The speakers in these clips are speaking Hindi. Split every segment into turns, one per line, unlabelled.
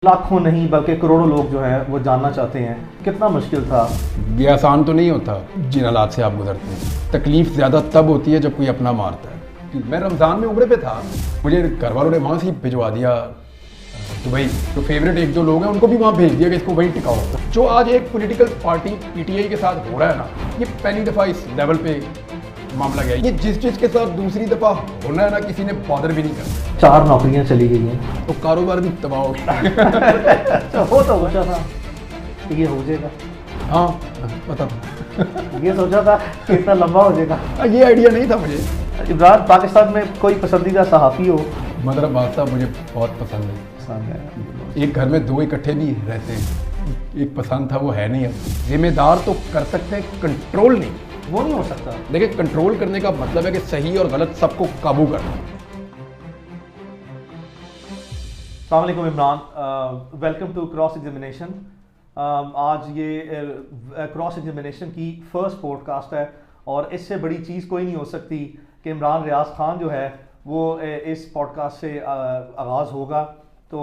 लाखों नहीं बल्कि करोड़ों लोग जो हैं वो जानना चाहते हैं कितना मुश्किल था।
ये आसान तो नहीं होता जिन हालात से आप गुजरते हैं। तकलीफ ज़्यादा तब होती है जब कोई अपना मारता है। मैं रमज़ान में उम्रे पे था, मुझे घर वालों ने वहाँ से ही भिजवा दिया दुबई। तो फेवरेट एक दो लोग हैं उनको भी वहाँ भेज दिया कि इसको वहीं टिकाओ। जो आज एक पॉलिटिकल पार्टी पीटीआई के साथ हो रहा है ना, ये पहली दफ़ा इस लेवल पे मामला गया। ये जिस के साथ दूसरी दफ़ा होना है ना, किसी ने बॉदर भी नहीं करना।
4 नौकरियां चली गई हैं
तो कारोबार भी तबाह हो गया।
अच्छा, हो तो सोचा था कि ये हो जाएगा।
हाँ पता था।
ये सोचा था कि इतना लंबा हो जाएगा।
ये आइडिया नहीं था मुझे।
इमरान, पाकिस्तान में कोई पसंदीदा सहाफ़ी हो?
मदरब बादशाह मुझे बहुत पसंद है।
पसंद है।
एक घर में दो इकट्ठे भी रहते हैं, एक पसंद था वो है नहीं। अब जिम्मेदार तो कर सकते हैं, कंट्रोल नहीं।
वो नहीं हो सकता।
देखिए, कंट्रोल करने का मतलब है कि सही और गलत सबको काबू करना।
अस्सलाम वालेकुम Imran, welcome to cross examination. आज ये क्रॉस एग्जामिनेशन की फर्स्ट पॉडकास्ट है और इससे बड़ी चीज़ कोई नहीं हो सकती कि इमरान रियाज खान जो है वो इस पॉडकास्ट से आगाज़ होगा। तो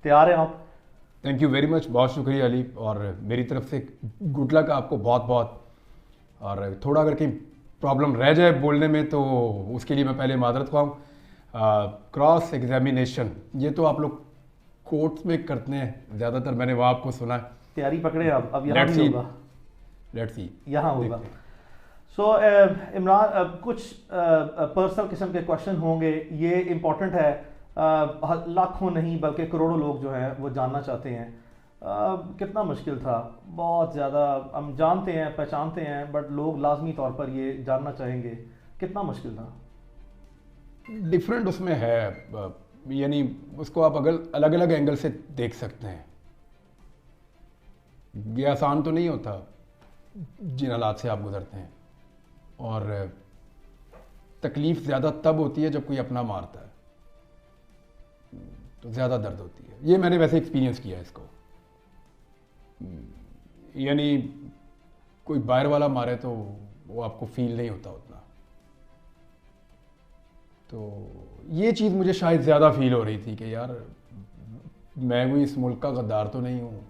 तैयार हैं आप?
थैंक यू वेरी मच, बहुत शुक्रिया अली, और मेरी तरफ से गुड लक आपको बहुत बहुत। और थोड़ा अगर कहीं प्रॉब्लम रह जाए बोलने में तो उसके लिए मैं पहले माजरत ख्वाह हूँ। क्रॉस एग्जामिनेशन ये तो आप लोग कोर्ट्स में करते हैं ज़्यादातर, मैंने वहाँ आपको सुना है।
तैयारी पकड़े आप, अब यहाँ भी होगा।
लेट्स सी,
यहाँ होगा। सो इमरान, कुछ पर्सनल किस्म के क्वेश्चन होंगे, ये इम्पोर्टेंट है। लाखों नहीं बल्कि करोड़ों लोग जो हैं वो जानना चाहते हैं कितना मुश्किल था। बहुत ज़्यादा हम जानते हैं, पहचानते हैं, बट लोग लाजमी तौर पर ये जानना चाहेंगे कितना मुश्किल था।
डिफरेंट उसमें है, यानी उसको आप अगर अलग अलग एंगल से देख सकते हैं। ये आसान तो नहीं होता जिन हालात से आप गुजरते हैं, और तकलीफ़ ज़्यादा तब होती है जब कोई अपना मारता है, तो ज़्यादा दर्द होती है। ये मैंने वैसे एक्सपीरियंस किया है इसको। यानी कोई बाहर वाला मारे तो वो आपको फील नहीं होता उतना। तो ये चीज़ मुझे शायद ज़्यादा फील हो रही थी कि यार मैं कोई इस मुल्क का गद्दार तो नहीं हूँ,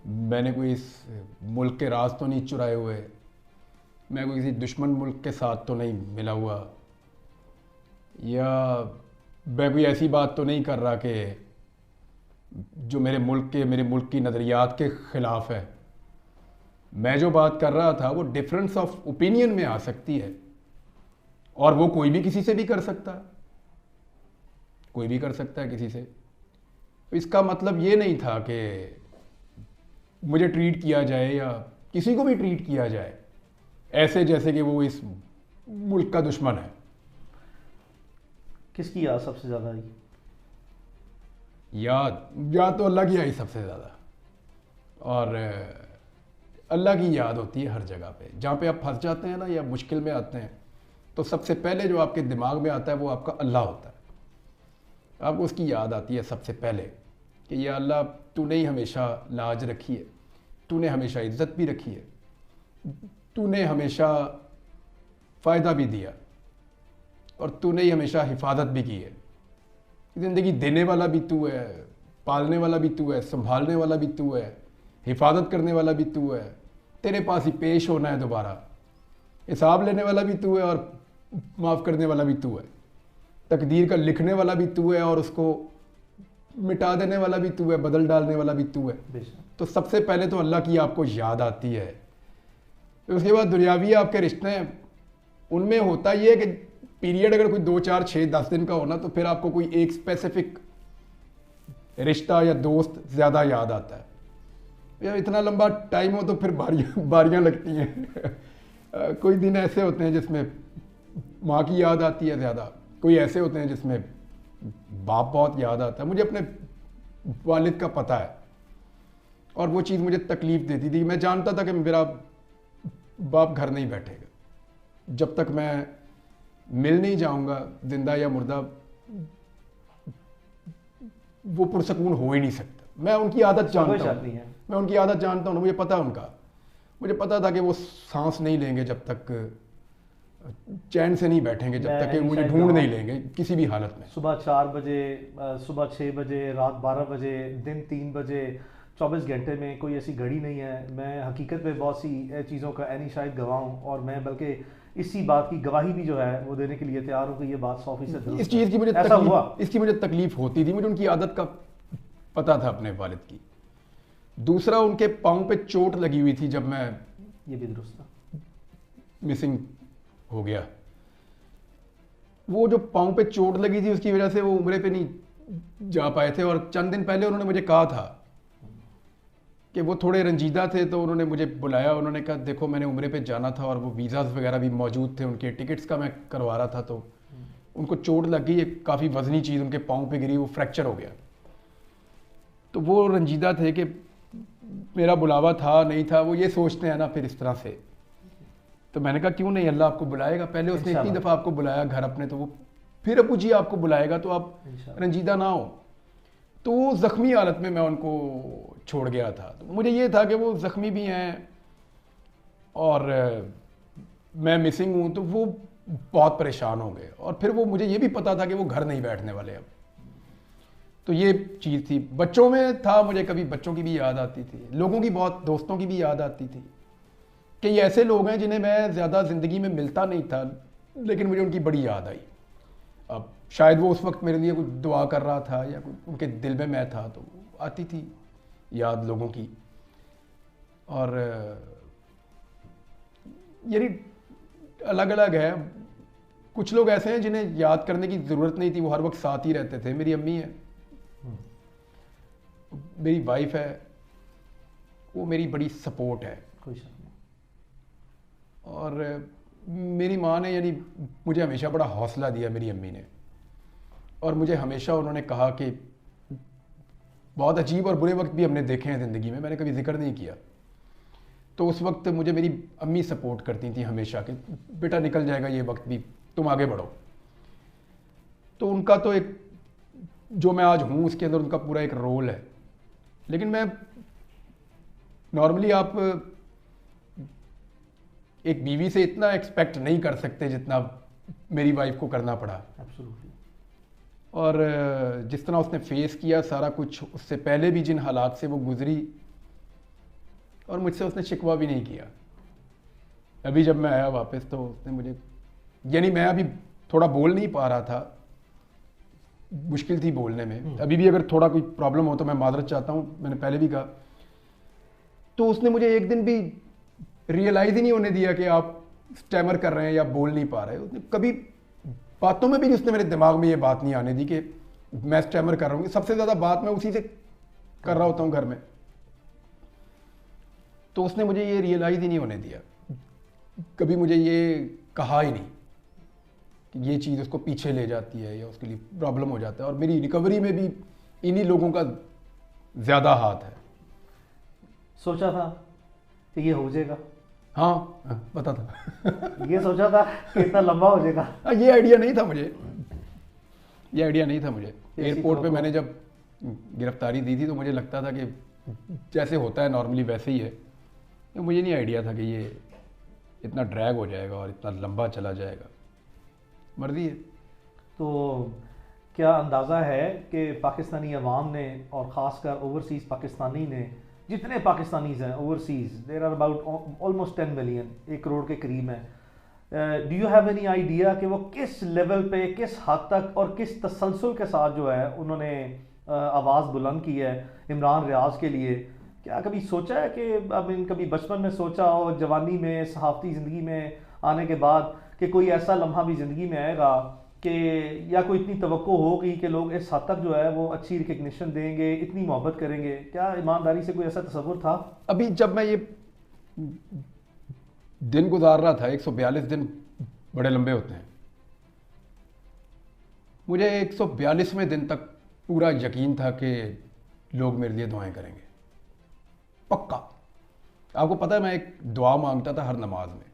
मैंने कोई इस मुल्क के राज तो नहीं चुराए हुए, मैं कोई किसी दुश्मन मुल्क के साथ तो नहीं मिला हुआ, या मैं कोई ऐसी बात तो नहीं कर रहा कि जो मेरे मुल्क की नज़रियात के ख़िलाफ़ है। मैं जो बात कर रहा था वो डिफरेंस ऑफ ओपिनियन में आ सकती है, और वो कोई भी किसी से भी कर सकता है, कोई भी कर सकता है किसी से। तो इसका मतलब ये नहीं था कि मुझे ट्रीट किया जाए या किसी को भी ट्रीट किया जाए ऐसे जैसे कि वो इस मुल्क का दुश्मन है।
किसकी याद सबसे ज़्यादा आई?
याद तो अल्लाह की आई सबसे ज़्यादा, और अल्लाह की याद होती है हर जगह पे। जहाँ पे आप फंस जाते हैं ना या मुश्किल में आते हैं, तो सबसे पहले जो आपके दिमाग में आता है वो आपका अल्लाह होता है। आपको उसकी याद आती है सबसे पहले कि या अल्लाह, तूने ही हमेशा लाज रखी है, तूने हमेशा इज्जत भी रखी है, तूने हमेशा फ़ायदा भी दिया, और तूने ही हमेशा हिफाजत भी की है। ज़िंदगी देने वाला भी तू है, पालने वाला भी तू है, संभालने वाला भी तू है, हिफाजत करने वाला भी तू है, तेरे पास ही पेश होना है दोबारा, हिसाब लेने वाला भी तू है और माफ़ करने वाला भी तू है, तकदीर का लिखने वाला भी तू है और उसको मिटा देने वाला भी तू है, बदल डालने वाला भी तू है। तो सबसे पहले तो अल्लाह की आपको याद आती है। फिर उसके बाद दुनियावी आपके रिश्ते हैं, उनमें होता ये है कि पीरियड अगर कोई 2, 4, 6, 10 दिन का होना, तो फिर आपको कोई एक स्पेसिफिक रिश्ता या दोस्त ज़्यादा याद आता है। या इतना लंबा टाइम हो तो फिर बारियां लगती हैं। कोई दिन ऐसे होते हैं जिसमें माँ की याद आती है ज़्यादा, कोई ऐसे होते हैं जिसमें बाप बहुत याद आता है। मुझे अपने वालिद का पता है, और वो चीज़ मुझे तकलीफ़ देती थी। मैं जानता था कि मेरा बाप घर नहीं बैठेगा जब तक मैं मिल नहीं जाऊंगा, जिंदा या मुर्दा वो पुरसकून हो ही नहीं सकता। मैं उनकी आदत जानता हूँ, मैं उनकी आदत जानता हूँ, मुझे पता है उनका। मुझे पता था कि वो सांस नहीं लेंगे जब तक चैन से नहीं बैठेंगे जब तक कि
मैं
मुझे
शायद
ढूंढ नहीं
गाँव
लेंगे किसी भी हालत में।
सुबह 4 बजे, सुबह 6 बजे, रात 12 बजे, दिन 3 बजे, 24 घंटे में कोई ऐसी घड़ी नहीं है। मैं हकीकत में बहुत सी चीज़ों का ऐनी शायद गवाह हूँ, और मैं बल्कि इसी बात की गवाही भी जो है वो देने के लिए तैयार हूँ कि ये बात 100%
इस
दुरुस्त
चीज़ की मुझे
है। ऐसा हुआ।
इसकी मुझे तकलीफ होती थी, मुझे उनकी आदत का पता था अपने वालिद की। दूसरा, उनके पाँव पे चोट लगी हुई थी जब मैं
ये भी दुरुस्त था।
मिसिंग हो गया। वो जो पाँव पे चोट लगी थी उसकी वजह से वो उम्रे पे नहीं जा पाए थे, और चंद दिन पहले उन्होंने मुझे कहा था कि वो थोड़े रंजीदा थे, तो उन्होंने मुझे बुलाया। उन्होंने कहा देखो मैंने उम्रे पे जाना था और वो वीज़ाज़ वगैरह भी मौजूद थे, उनके टिकट्स का मैं करवा रहा था, तो उनको चोट लग गई, एक काफ़ी वजनी चीज़ उनके पाँव पे गिरी, वो फ्रैक्चर हो गया। तो वो रंजीदा थे कि मेरा बुलावा था नहीं था, वो ये सोचते हैं ना फिर इस तरह से। तो मैंने कहा क्यों नहीं, अल्लाह आपको बुलाएगा। पहले उसने इतनी दफ़ा आपको बुलाया घर अपने, तो वो फिर अबू जी आपको बुलाएगा, तो आप रंजीदा ना हो। तो वो ज़ख्मी हालत में मैं उनको छोड़ गया था। तो मुझे ये था कि वो ज़ख्मी भी हैं और मैं मिसिंग हूँ, तो वो बहुत परेशान हो गए। और फिर वो मुझे ये भी पता था कि वो घर नहीं बैठने वाले अब। तो ये चीज़ थी। बच्चों में था, मुझे कभी बच्चों की भी याद आती थी, लोगों की, बहुत दोस्तों की भी याद आती थी कि ये ऐसे लोग हैं जिन्हें मैं ज़्यादा ज़िंदगी में मिलता नहीं था, लेकिन मुझे उनकी बड़ी याद आई। अब शायद वो उस वक्त मेरे लिए कुछ दुआ कर रहा था या कुछ उनके दिल में मैं था, तो आती थी याद लोगों की। और यानी अलग अलग है। कुछ लोग ऐसे हैं जिन्हें याद करने की ज़रूरत नहीं थी, वो हर वक्त साथ ही रहते थे। मेरी अम्मी है, मेरी वाइफ है, वो मेरी बड़ी सपोर्ट है।
कोई शक नहीं।
और मेरी माँ ने यानी मुझे हमेशा बड़ा हौसला दिया, मेरी अम्मी ने। और मुझे हमेशा उन्होंने कहा कि बहुत अजीब और बुरे वक्त भी हमने देखे हैं ज़िंदगी में, मैंने कभी जिक्र नहीं किया। तो उस वक्त मुझे मेरी अम्मी सपोर्ट करती थी हमेशा कि बेटा निकल जाएगा ये वक्त भी, तुम आगे बढ़ो। तो उनका तो एक, जो मैं आज हूँ उसके अंदर उनका पूरा एक रोल है। लेकिन मैं नॉर्मली, आप एक बीवी से इतना एक्सपेक्ट नहीं कर सकते जितना मेरी वाइफ को करना पड़ा।
एब्सोल्युटली।
और जिस तरह उसने फेस किया सारा कुछ, उससे पहले भी जिन हालात से वो गुजरी, और मुझसे उसने शिकवा भी नहीं किया। अभी जब मैं आया वापस, तो उसने मुझे, यानी मैं अभी थोड़ा बोल नहीं पा रहा था, मुश्किल थी बोलने में। अभी भी अगर थोड़ा कोई प्रॉब्लम हो तो मैं माजरत चाहता हूँ, मैंने पहले भी कहा। तो उसने मुझे एक दिन भी रियलाइज़ ही नहीं होने दिया कि आप स्टैमर कर रहे हैं या बोल नहीं पा रहे। उसने कभी बातों में भी उसने मेरे दिमाग में ये बात नहीं आने दी कि मैं स्टैमर कर रहा हूँ। सबसे ज़्यादा बात मैं उसी से कर रहा होता हूँ घर में। तो उसने मुझे ये रियलाइज़ ही नहीं होने दिया, कभी मुझे ये कहा ही नहीं कि ये चीज़ उसको पीछे ले जाती है या उसके लिए प्रॉब्लम हो जाता है। और मेरी रिकवरी में भी इन्हीं लोगों का ज़्यादा हाथ है।
सोचा था कि ये हो जाएगा?
हाँ, पता था।
ये सोचा था कि इतना लंबा हो जाएगा?
ये आइडिया नहीं था मुझे, ये आइडिया नहीं था मुझे। एयरपोर्ट पे मैंने जब गिरफ्तारी दी थी तो मुझे लगता था कि जैसे होता है नॉर्मली वैसे ही है। तो मुझे नहीं आइडिया था कि ये इतना ड्रैग हो जाएगा और इतना लंबा चला जाएगा। मर्जी है।
तो क्या अंदाज़ा है कि पाकिस्तानी अवाम ने, और ख़ासकर ओवरसीज़ पाकिस्तानी ने, जितने पाकिस्तानीज हैं overseas, there are about almost 10 million, 1 crore के करीब हैं, do you have any idea कि वो किस लेवल पे, किस हद तक और किस तसलसल के साथ जो है उन्होंने आवाज़ बुलंद की है इमरान रियाज के लिए? क्या कभी सोचा है कि कभी बचपन में सोचा हो, जवानी में, सहाफ़ती ज़िंदगी में आने के बाद, कि कोई ऐसा लम्हा भी ज़िंदगी में आएगा कि, या कोई इतनी तवक्को होगी कि लोग इस हद तक जो है वो अच्छी रिकग्निशन देंगे, इतनी मोहब्बत करेंगे? क्या ईमानदारी से कोई ऐसा तस्वुर था?
अभी जब मैं ये दिन गुजार रहा था, 142 दिन बड़े लंबे होते हैं, मुझे 142वें दिन तक पूरा यकीन था कि लोग मेरे लिए दुआएं करेंगे, पक्का। आपको पता है, मैं एक दुआ मांगता था हर नमाज में।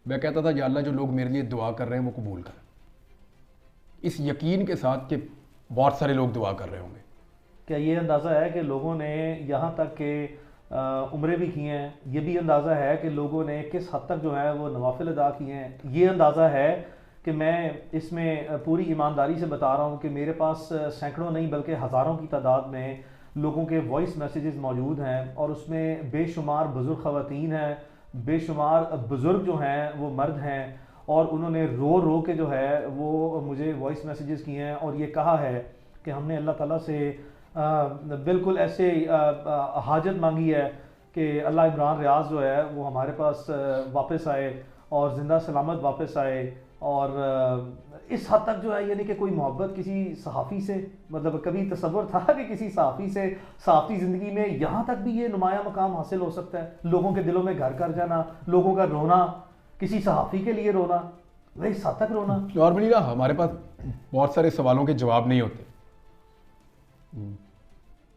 मैं कहता था या अल्लाह, जो लोग मेरे लिए दुआ कर रहे हैं वो कबूल कर, इस यकीन के साथ कि बहुत सारे लोग दुआ कर रहे होंगे।
क्या ये अंदाज़ा है कि लोगों ने यहाँ तक कि उम्रें भी की हैं, ये भी अंदाज़ा है कि लोगों ने किस हद तक जो है वो नवाफिल अदा किए हैं। ये अंदाज़ा है कि मैं इसमें पूरी ईमानदारी से बता रहा हूँ कि मेरे पास सैकड़ों नहीं बल्कि हज़ारों की तादाद में लोगों के वॉइस मैसेजेस मौजूद हैं, और उसमें बेशुमार बुज़ुर्ग ख़वातीन हैं, बेशुमार बुज़ुर्ग जो हैं वो मर्द हैं, और उन्होंने रो रो के जो है वो मुझे वॉइस मैसेजेस किए हैं और ये कहा है कि हमने अल्लाह ताला से बिल्कुल ऐसे हाजत मांगी है कि अल्लाह इमरान रियाज जो है वो हमारे पास वापस आए और ज़िंदा सलामत वापस आए। और इस हद तक जो है यानी कि कोई मोहब्बत किसी सहाफ़ी से, मतलब कभी तसव्वुर था कि किसी सहाफ़ी से सहाफ़ी ज़िंदगी में यहाँ तक भी ये नुमाया मकाम हासिल हो सकता है, लोगों के दिलों में घर कर जाना, लोगों का रोना, किसी सहाफ़ी के लिए रोना, वही इस हद तक रोना।
नॉर्मली ना हमारे पास बहुत सारे सवालों के जवाब नहीं होते।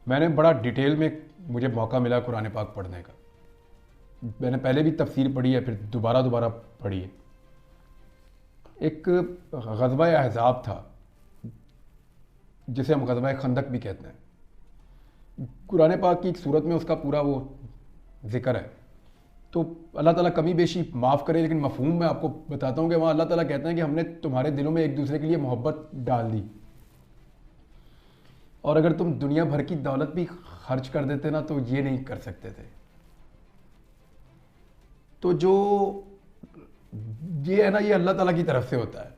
मैंने बड़ा डिटेल में, मुझे मौका मिला कुरान पाक पढ़ने का, मैंने पहले भी तफसीर पढ़ी है, फिर दोबारा पढ़ी है। एक ग़ज़वा अहज़ाब था जिसे हम ग़ज़वा खंदक भी कहते हैं, कुरान पाक की एक सूरत में उसका पूरा वो ज़िक्र है। तो अल्लाह ताला कमी बेशी माफ़ करे, लेकिन मफ़हूम मैं आपको बताता हूँ कि वहाँ अल्लाह ताला कहते हैं कि हमने तुम्हारे दिलों में एक दूसरे के लिए मोहब्बत डाल दी, और अगर तुम दुनिया भर की दौलत भी खर्च कर देते ना तो ये नहीं कर सकते थे। तो जो ये है ना, ये अल्लाह ताला की तरफ से होता है।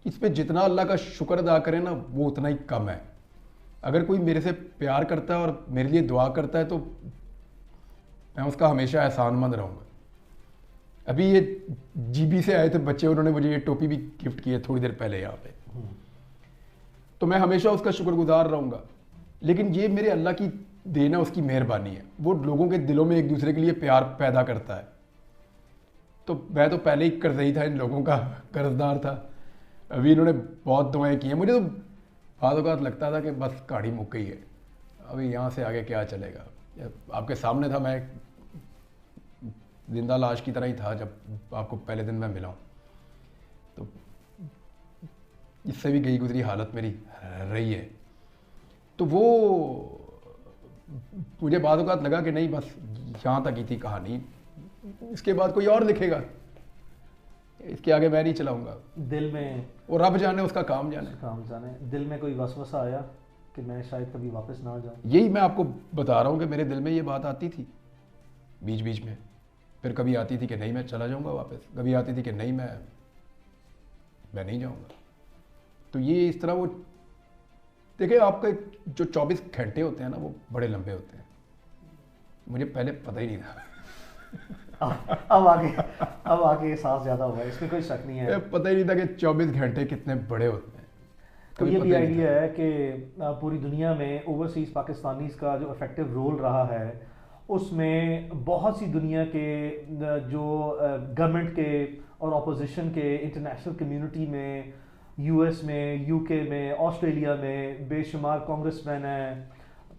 इस पे जितना अल्लाह का शुक्र अदा करें ना वो उतना ही कम है। अगर कोई मेरे से प्यार करता है और मेरे लिए दुआ करता है तो मैं उसका हमेशा एहसानमंद रहूँगा। अभी ये जीबी से आए थे बच्चे, उन्होंने मुझे ये टोपी भी गिफ्ट की है थोड़ी देर पहले यहाँ पे, तो मैं हमेशा उसका शुक्रगुजार रहूँगा। लेकिन ये मेरे अल्लाह की देन है, उसकी मेहरबानी है, वो लोगों के दिलों में एक दूसरे के लिए प्यार पैदा करता है। तो मैं तो पहले ही कर्जई था, इन लोगों का कर्जदार था। अभी इन्होंने बहुत दुआएं की हैं। मुझे तो बाद औक़ात लगता था कि बस कहानी मुक गई है, अभी यहाँ से आगे क्या चलेगा। आपके सामने था, मैं जिंदा लाश की तरह ही था जब आपको पहले दिन मैं मिला हूँ। तो इससे भी गई गुजरी हालत मेरी रही है। तो वो मुझे बाद औक़ात लगा कि नहीं, बस यहाँ तक ही थी कहानी, इसके बाद कोई और लिखेगा, इसके आगे मैं नहीं चलाऊंगा।
दिल में
वो रब जाने, उसका काम जाने।
दिल में कोई वसवसा आया कि मैं शायद कभी वापस ना जाऊं।
यही मैं आपको बता रहा हूँ कि मेरे दिल में ये बात आती थी बीच बीच में। फिर कभी आती थी कि नहीं मैं चला जाऊंगा वापस, कभी आती थी कि नहीं मैं नहीं जाऊंगा। तो ये इस तरह वो देखिए, आपका जो 24 घंटे होते हैं ना वो बड़े लंबे होते हैं। मुझे पहले पता ही नहीं था।
अब आगे एहसास ज़्यादा हुआ है, इसमें कोई शक नहीं है।
पता ही नहीं था कि 24 घंटे कितने बड़े होते हैं।
तो ये भी आइडिया है कि पूरी दुनिया में ओवरसीज़ पाकिस्तानीज़ का जो इफेक्टिव रोल रहा है उसमें बहुत सी दुनिया के जो गवर्नमेंट के और अपोजिशन के, इंटरनेशनल कम्युनिटी में, यूएस में, यूके में, ऑस्ट्रेलिया में बेशुमार कांग्रेसमैन हैं,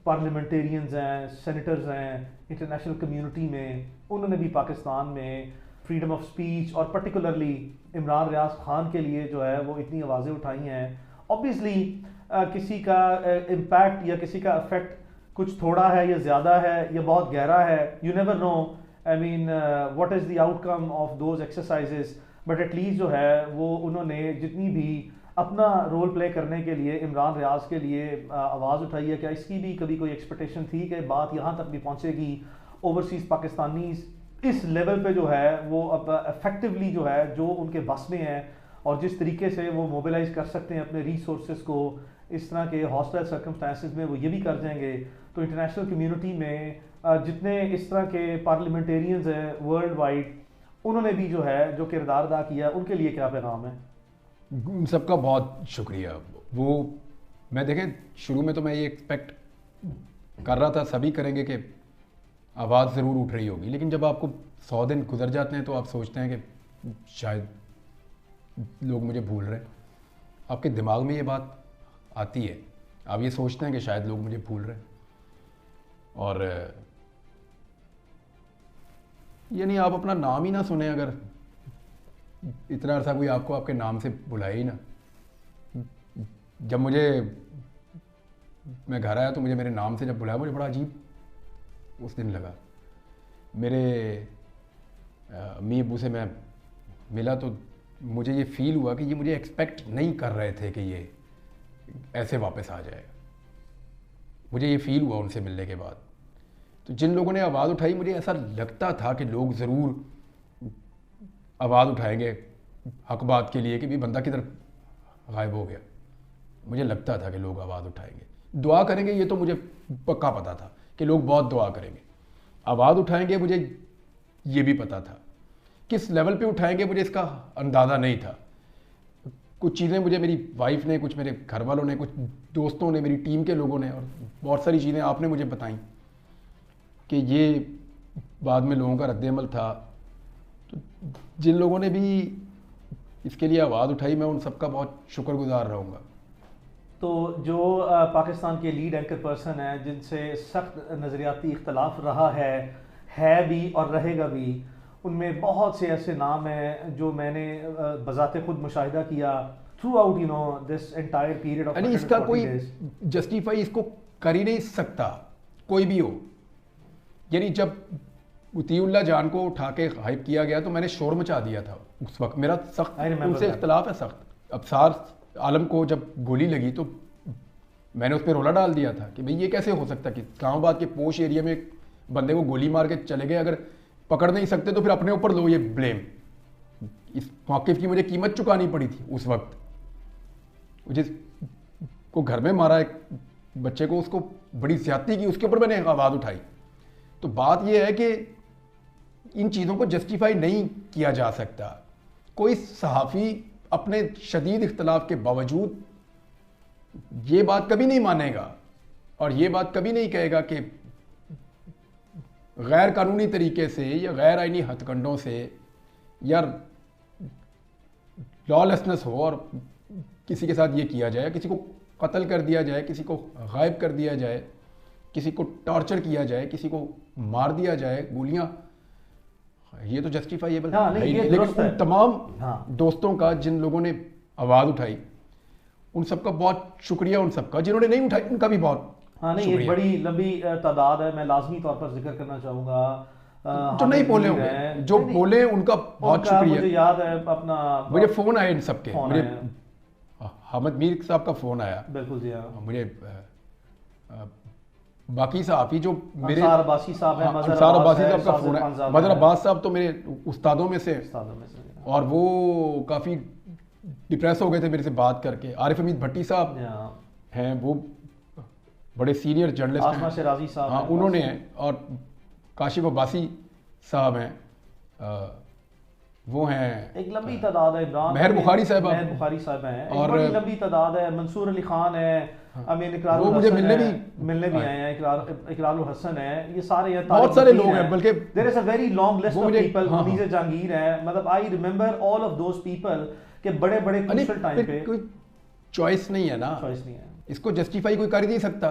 पार्लियामेंटेरियंस हैं, सेनेटर्स हैं, इंटरनेशनल कम्युनिटी में, उन्होंने भी पाकिस्तान में फ्रीडम ऑफ स्पीच और पर्टिकुलरली इमरान रियाज खान के लिए जो है वो इतनी आवाज़ें उठाई हैं। ऑब्वियसली किसी का इम्पैक्ट या किसी का इफेक्ट कुछ थोड़ा है या ज़्यादा है या बहुत गहरा है, you never know. I mean what is the outcome of those exercises, but at least जो है वो उन्होंने जितनी भी अपना रोल प्ले करने के लिए इमरान रियाज के लिए आवाज़ उठाई है। क्या इसकी भी कभी कोई एक्सपेक्टेशन थी कि बात यहाँ तक भी पहुँचेगी, ओवरसीज़ पाकिस्तानी इस लेवल पे जो है वो अब इफेक्टिवली जो है जो उनके बस में है और जिस तरीके से वो मोबिलाइज कर सकते हैं अपने रिसोर्सेज को इस तरह के हॉस्टाइल सर्कमस्टांसेस में, वो ये भी कर जाएंगे। तो इंटरनेशनल कम्युनिटी में जितने इस तरह के पार्लियामेंटेरियंस हैं वर्ल्ड वाइड, उन्होंने भी जो है जो किरदार अदा किया, उनके लिए क्या पैगाम है?
उन सबका बहुत शुक्रिया। वो मैं देखें, शुरू में तो मैं ये एक्सपेक्ट कर रहा था सभी करेंगे कि आवाज़ ज़रूर उठ रही होगी, लेकिन जब आपको 100 दिन गुजर जाते हैं तो आप सोचते हैं कि शायद लोग मुझे भूल रहे हैं। आपके दिमाग में ये बात आती है, आप ये सोचते हैं कि शायद लोग मुझे भूल रहे हैं। और यानी आप अपना नाम ही ना सुने, अगर इतना अर्सा कोई आपको आपके नाम से बुलाए ही ना। जब मैं घर आया तो मुझे मेरे नाम से जब बुलाया, मुझे बड़ा अजीब उस दिन लगा। मेरे अम्मी अब्बू से मैं मिला तो मुझे ये फील हुआ कि ये मुझे एक्सपेक्ट नहीं कर रहे थे कि ये ऐसे वापस आ जाएगा। मुझे ये फील हुआ उनसे मिलने के बाद। तो जिन लोगों ने आवाज़ उठाई, मुझे ऐसा लगता था कि लोग ज़रूर आवाज़ उठाएंगे हक बात के लिए कि भी बंदा किधर गायब हो गया। मुझे लगता था कि लोग आवाज़ उठाएंगे, दुआ करेंगे, ये तो मुझे पक्का पता था कि लोग बहुत दुआ करेंगे। आवाज़ उठाएंगे मुझे ये भी पता था, किस लेवल पे उठाएंगे मुझे इसका अंदाज़ा नहीं था। कुछ चीज़ें मुझे मेरी वाइफ ने, कुछ मेरे घर वालों ने, कुछ दोस्तों ने, मेरी टीम के लोगों ने, और बहुत सारी चीज़ें आपने मुझे बताई कि ये बाद में लोगों का रद्द-ए-अमल था। तो जिन लोगों ने भी इसके लिए आवाज़ उठाई, मैं उन सबका बहुत शुक्रगुजार रहूँगा।
तो जो पाकिस्तान के लीड एंकर पर्सन हैं, जिनसे सख्त नज़रियाती इख्तलाफ रहा है भी और रहेगा भी, उनमें बहुत से ऐसे नाम हैं जो मैंने बज़ाते खुद मुशाहिदा किया through out this entire period of.
यानी इसका कोई जस्टिफाई इसको कर ही नहीं सकता कोई भी हो। यानी जब उतीउल्लाह जान को उठा के हाइप किया गया तो मैंने शोर मचा दिया था उस वक्त। मेरा सख्त उनसे इख्तलाफ है सख्त। अबसार आलम को जब गोली लगी तो मैंने उस पर रोला डाल दिया था कि भाई ये कैसे हो सकता कि इस्लामाबाद के पोश एरिया में बंदे को गोली मार के चले गए, अगर पकड़ नहीं सकते तो फिर अपने ऊपर लो ये ब्लेम। इस मौक़िफ़ की मुझे कीमत चुकानी पड़ी थी उस वक्त। जिसको घर में मारा एक बच्चे को, उसको बड़ी ज़्यादती की, उसके ऊपर मैंने आवाज़ उठाई। तो बात यह है कि इन चीज़ों को जस्टिफाई नहीं किया जा सकता। कोई सहाफ़ी अपने शदीद इख्तलाफ के बावजूद ये बात कभी नहीं मानेगा और ये बात कभी नहीं कहेगा कि गैर कानूनी तरीके से या गैर आइनी हथकंडों से या लॉलेसनेस हो और किसी के साथ ये किया जाए, किसी को कत्ल कर दिया जाए, किसी को गायब कर दिया जाए, किसी को टॉर्चर किया जाए, किसी को मार दिया जाए गोलियां, ये तो जस्टिफाइएबल है। लेकिन उन तमाम दोस्तों का जिन लोगों ने आवाज़ उठाई, उन सबका बहुत शुक्रिया। उन सबका जिन्होंने नहीं उठाई उनका भी बहुत
नहीं, एक बड़ी लंबी तादाद है। मैं लाजमी तौर पर जिक्र करना चाहूँगा
जो नहीं बोले होंगे, जो बोले उनका बहुत शुक्रिया।
मुझे याद है अपना,
मुझे फ़ोन आए इन सबके, मुझे हामिद मीर साहब का फ़ोन आया।
बिल्कुल जी हाँ।
मुझे बाकी सहाफ़ी जो मेरे
अंसार अब्बासी साहब हैं,
अंसार अब्बासी साहब का फ़ोन है। मदर अब्बास साहब तो मेरे उस्तादों में से, और वो काफ़ी डिप्रेस हो गए थे मेरे से बात करके। आरिफ हमीद भट्टी साहब हैं, वो बड़े सीनियर जर्नलिस्ट हैं।
आसमा शराजी साहब,
हाँ उन्होंने हैं। और काशिफ अब्बासी साहब हैं, वो हैं।
एक लंबी तादाद है। इमरान
महर बुखारी साहब
हैं, और बड़ी लंबी तादाद है। मंसूर अली खान है, अमीन इकरार,
वो मुझे मिलने
भी आए हैं। इकरार हसन है, ये सारे हैं,
बहुत सारे लोग हैं। बल्कि
there is a very long list of people. Munir Jahangir है, मतलब I remember all of those people के बड़े बड़े क्रूशियल टाइम पे।
कोई चॉइस नहीं है ना,
चॉइस नहीं है।
इसको जस्टिफाई कोई कर ही नहीं सकता।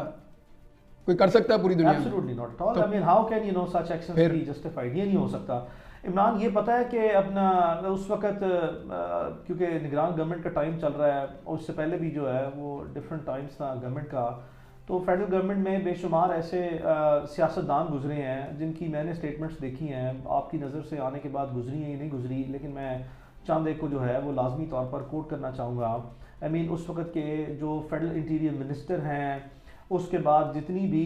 कोई कर सकता है पूरी दुनिया में?
Absolutely not at all. I mean how can such actions be justified? ये नहीं हो सकता। इमरान, ये पता है कि अपना उस वक्त क्योंकि निगरान गवर्नमेंट का टाइम चल रहा है, और उससे पहले भी जो है वो डिफरेंट टाइम्स था गवर्नमेंट का, तो फेडरल गवर्नमेंट में बेशुमार ऐसे सियासतदान गुजरे हैं जिनकी मैंने स्टेटमेंट्स देखी हैं। आपकी नज़र से आने के बाद गुजरी हैं या नहीं गुजरी, लेकिन मैं चंद एक को जो है वो लाजमी तौर पर कोट करना चाहूँगा। आई मीन उस वक्त के जो फेडरल इंटीरियर मिनिस्टर हैं, उसके बाद जितनी भी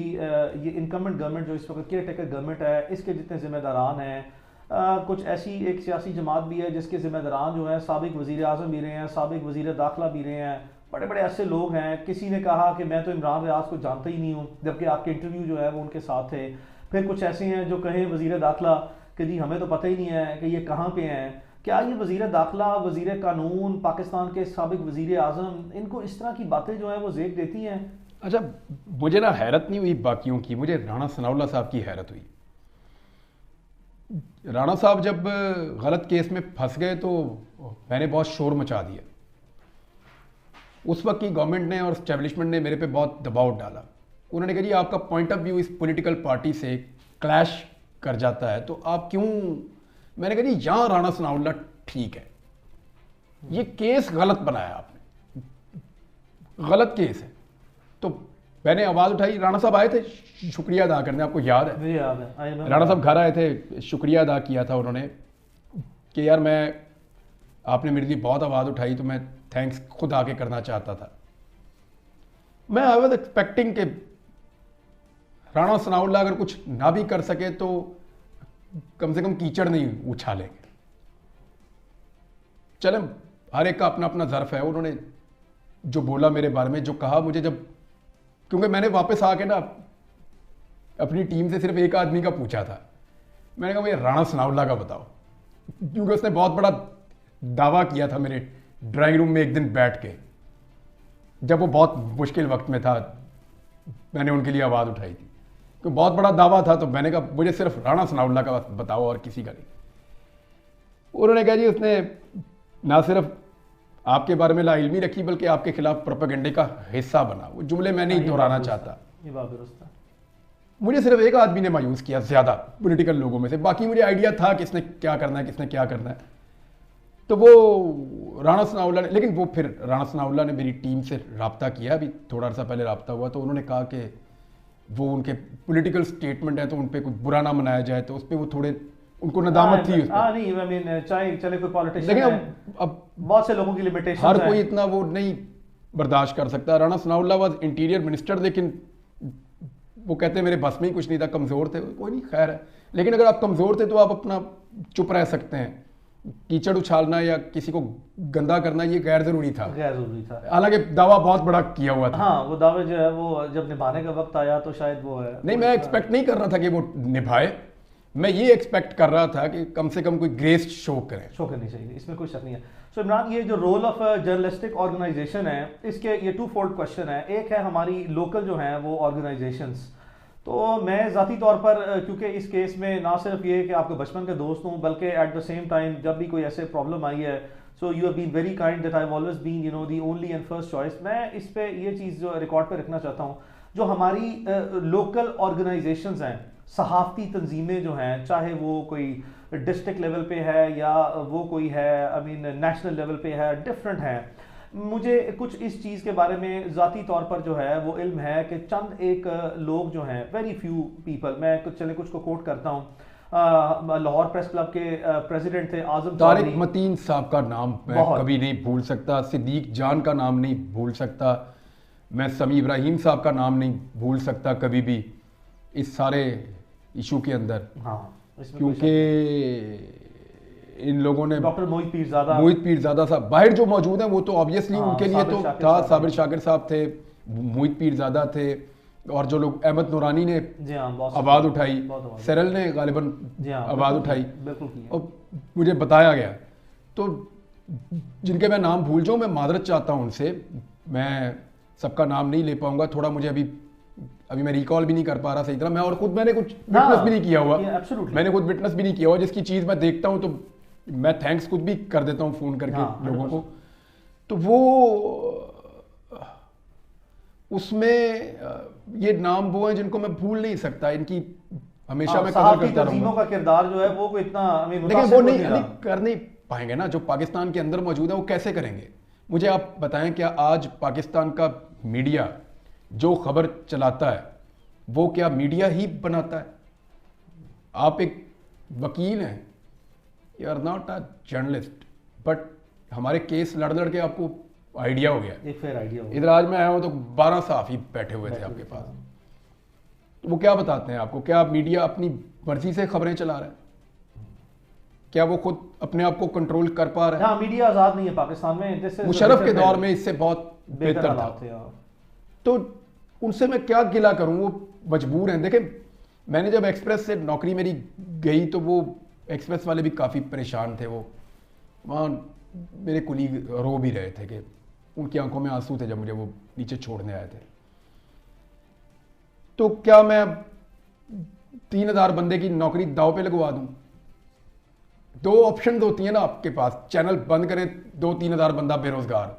ये इनकमेंट गवर्नमेंट जो इस वक्त केयर टेकर गवर्नमेंट है, इसके जितने ज़िम्मेदारान हैं, कुछ ऐसी एक सियासी जमात भी है जिसके ज़िम्मेदारान जो हैं साबिक वज़ीर आज़म भी रहे हैं, साबिक वज़ीर दाखिला भी रहे हैं। बड़े बड़े ऐसे लोग हैं। किसी ने कहा कि मैं तो इमरान रियाज को जानता ही नहीं हूँ, जबकि आपके इंटरव्यू जो है वो उनके साथ थे। फिर कुछ ऐसे हैं जो कहें वज़ीर दाखिला कि जी हमें तो पता ही नहीं है कि ये कहाँ पे हैं। क्या ये वज़ीर दाखिला, वज़ीर कानून, पाकिस्तान के साबिक वज़ीर आज़म, इनको इस तरह की बातें जो हैं वो ज़ेक देती हैं?
अच्छा, मुझे ना हैरत नहीं हुई बाकियों की, मुझे राणा सनाउल्लाह साहब की हैरत हुई। राणा साहब जब गलत केस में फंस गए तो मैंने बहुत शोर मचा दिया। उस वक्त की गवर्नमेंट ने और एस्टेब्लिशमेंट ने मेरे पे बहुत दबाव डाला। उन्होंने कहा जी आपका पॉइंट ऑफ व्यू इस पॉलिटिकल पार्टी से क्लैश कर जाता है तो आप क्यों। मैंने कहा जी यहाँ राणा सनाउल्लाह ठीक है, ये केस गलत बनाया आपने, गलत केस है। तो मैंने आवाज़ उठाई, राणा साहब आए थे शुक्रिया अदा करने, आपको याद है?
मुझे याद है,
राणा साहब घर आए थे, शुक्रिया अदा किया था उन्होंने कि यार आपने मेरे लिए बहुत आवाज़ उठाई तो मैं थैंक्स खुद आके करना चाहता था। मैं आई वॉज एक्सपेक्टिंग कि राणा सनाउल्लाह अगर कुछ ना भी कर सके तो कम से कम कीचड़ नहीं उछालेंगे। चले, हर एक का अपना अपना ज़र्फ है। उन्होंने जो बोला मेरे बारे में, जो कहा मुझे, जब क्योंकि मैंने वापस आके ना अपनी टीम से सिर्फ एक आदमी का पूछा था, मैंने कहा भैया राणा सनाउल्लाह का बताओ, क्योंकि उसने बहुत बड़ा दावा किया था मेरे ड्राइंग रूम में एक दिन बैठ के, जब वो बहुत मुश्किल वक्त में था, मैंने उनके लिए आवाज़ उठाई थी, क्योंकि बहुत बड़ा दावा था। तो मैंने कहा मुझे सिर्फ राणा सनाउल्लाह का बताओ और किसी का नहीं। उन्होंने कहा जी उसने ना सिर्फ आपके बारे में लाइल्मी रखी बल्कि आपके खिलाफ प्रोपेगेंडे का हिस्सा बना। वो जुमले मैं नहीं दोहराना चाहता।
ये बात दुरुस्त है।
मुझे सिर्फ एक आदमी ने मायूस किया ज़्यादा पॉलिटिकल लोगों में से, बाकी मुझे आइडिया था किसने क्या करना है, किसने क्या करना है। तो वो राणा सनाउल्लाह ने, लेकिन वो फिर राणा सनाउल्लाह ने मेरी टीम से रब्ता किया, अभी थोड़ा सा पहले रब्ता हुआ, तो उन्होंने कहा कि वो उनके पॉलिटिकल स्टेटमेंट है तो उन पर कुछ बुरा ना मनाया जाए, तो उस पर वो थोड़े उनको नदामत थी उस पर।
नहीं, आई मीन चाहे चले कोई पॉलिटिशियन
लेकिन
है, अब बहुत से लोगों की लिमिटेशन,
हर कोई इतना वो नहीं बर्दाश्त कर सकता। Rana Sanaullah was interior minister, लेकिन वो कहते हैं मेरे बस में ही कुछ नहीं था, कमज़ोर थे। कोई नहीं, खैर है। लेकिन अगर आप कमज़ोर थे तो आप अपना चुप रह सकते हैं। कीचड़ उछालना या किसी को गंदा करना ये गैर ज़रूरी था,
गैर ज़रूरी था।
हालांकि दावा बहुत बड़ा किया हुआ था।
हाँ, वो दावे जो है वो जब निभाने का वक्त आया तो शायद वो है
नहीं, मैं एक्सपेक्ट नहीं कर रहा था कि वो निभाए, मैं ये एक्सपेक्ट कर रहा था कि कम से कम कोई ग्रेस शो करनी
चाहिए, इसमें कोई शक नहीं है। सो इमरान, ये जो रोल ऑफ जर्नलिस्टिक ऑर्गेनाइजेशन है, इसके ये टू फोल्ड क्वेश्चन है। एक है हमारी लोकल जो हैं वो ऑर्गेनाइजेशंस, तो मैं ज़ाती तौर पर क्योंकि इस केस में ना सिर्फ ये कि आपके बचपन के दोस्त हूँ, बल्कि एट द सेम टाइम जब भी कोई ऐसे प्रॉब्लम आई है, so you have been very kind that I have always been you know the only and first choice. मैं इस पे ये चीज़ जो रिकॉर्ड पे रखना चाहता हूँ, जो हमारी लोकल ऑर्गेनाइजेशंस हैं, सहाफ़ती तंजीमें जो हैं, चाहे वो कोई डिस्ट्रिक्ट लेवल पे है या वो कोई है आई मीन नेशनल लेवल पे है, डिफरेंट है। मुझे कुछ इस चीज़ के बारे में ज़ाती तौर पर जो है वो इल्म है कि चंद एक लोग जो हैं, वेरी फ्यू पीपल, मैं कुछ को कोट करता हूँ। लाहौर प्रेस क्लब के प्रेसिडेंट थे आज़म
तारिक मतीन साहब का नाम मैं कभी नहीं भूल सकता, सिद्दीक जान का नाम नहीं भूल सकता, मैं समी इब्राहिम साहब का नाम नहीं भूल सकता कभी भी इस सारे इशू के अंदर।
हाँ,
क्योंकि इन लोगों ने
डॉक्टर मोहित
पीरज़ादा साहब बाहर जो मौजूद हैं वो तो ऑब्वियसली उनके लिए तो था, साबिर शाकिर साहब थे, मोहित पीरज़ादा थे, और जो लोग अहमद नूरानी ने आवाज़ उठाई, सरल ने गालिबन आवाज़ उठाई, और मुझे बताया गया। तो जिनके मैं नाम भूल जाऊँ, मैं मादरत चाहता हूँ उनसे, मैं सबका नाम नहीं ले पाऊंगा, थोड़ा मुझे अभी मैं रिकॉल भी नहीं कर पा रहा सही तरह। मैं और खुद मैंने कुछ विटनेस भी नहीं किया हुआ, मैंने खुद विटनेस भी नहीं किया हुआ। जिसकी चीज़ मैं देखता हूँ तो मैं थैंक्स खुद भी कर देता हूँ फ़ोन करके लोगों को। तो वो उसमें ये नाम वो हैं जिनको मैं भूल नहीं सकता, इनकी हमेशा मैं कदर करता रहूंगा।
का किरदार जो है वो कोई इतना
लेकिन वो नहीं कर नहीं पाएंगे ना, जो पाकिस्तान के अंदर मौजूद है वो कैसे करेंगे? मुझे आप बताएं, क्या आज पाकिस्तान का मीडिया जो खबर चलाता है वो क्या मीडिया ही बनाता है? आप एक वकील हैं, you are not a journalist, but हमारे केस लड़ के आपको आइडिया हो गया,
एक फेयर आइडिया हो गया।
इधर आज मैं आया हूं तो 12 सहाफ़ी बैठे हुए थे आपके पास, तो वो क्या बताते हैं आपको? क्या मीडिया अपनी मर्जी से खबरें चला रहा है? क्या वो खुद अपने आप को कंट्रोल कर पा रहा है?
हाँ, मीडिया आज़ाद नहीं है पाकिस्तान में।
मुशर्रफ के दौर में इससे बहुत बेहतर था। तो उनसे मैं क्या गिला करूं, वो मजबूर हैं। देखें, मैंने जब एक्सप्रेस से नौकरी मेरी गई तो वो एक्सप्रेस वाले भी काफ़ी परेशान थे। वो वहाँ मेरे कुलीग रो भी रहे थे कि उनकी आंखों में आंसू थे जब मुझे वो नीचे छोड़ने आए थे। तो क्या मैं 3000 बंदे की नौकरी दाव पे लगवा दूं? दो ऑप्शन होती हैं ना आपके पास, चैनल बंद करें, 2-3 हज़ार बंदा बेरोजगार।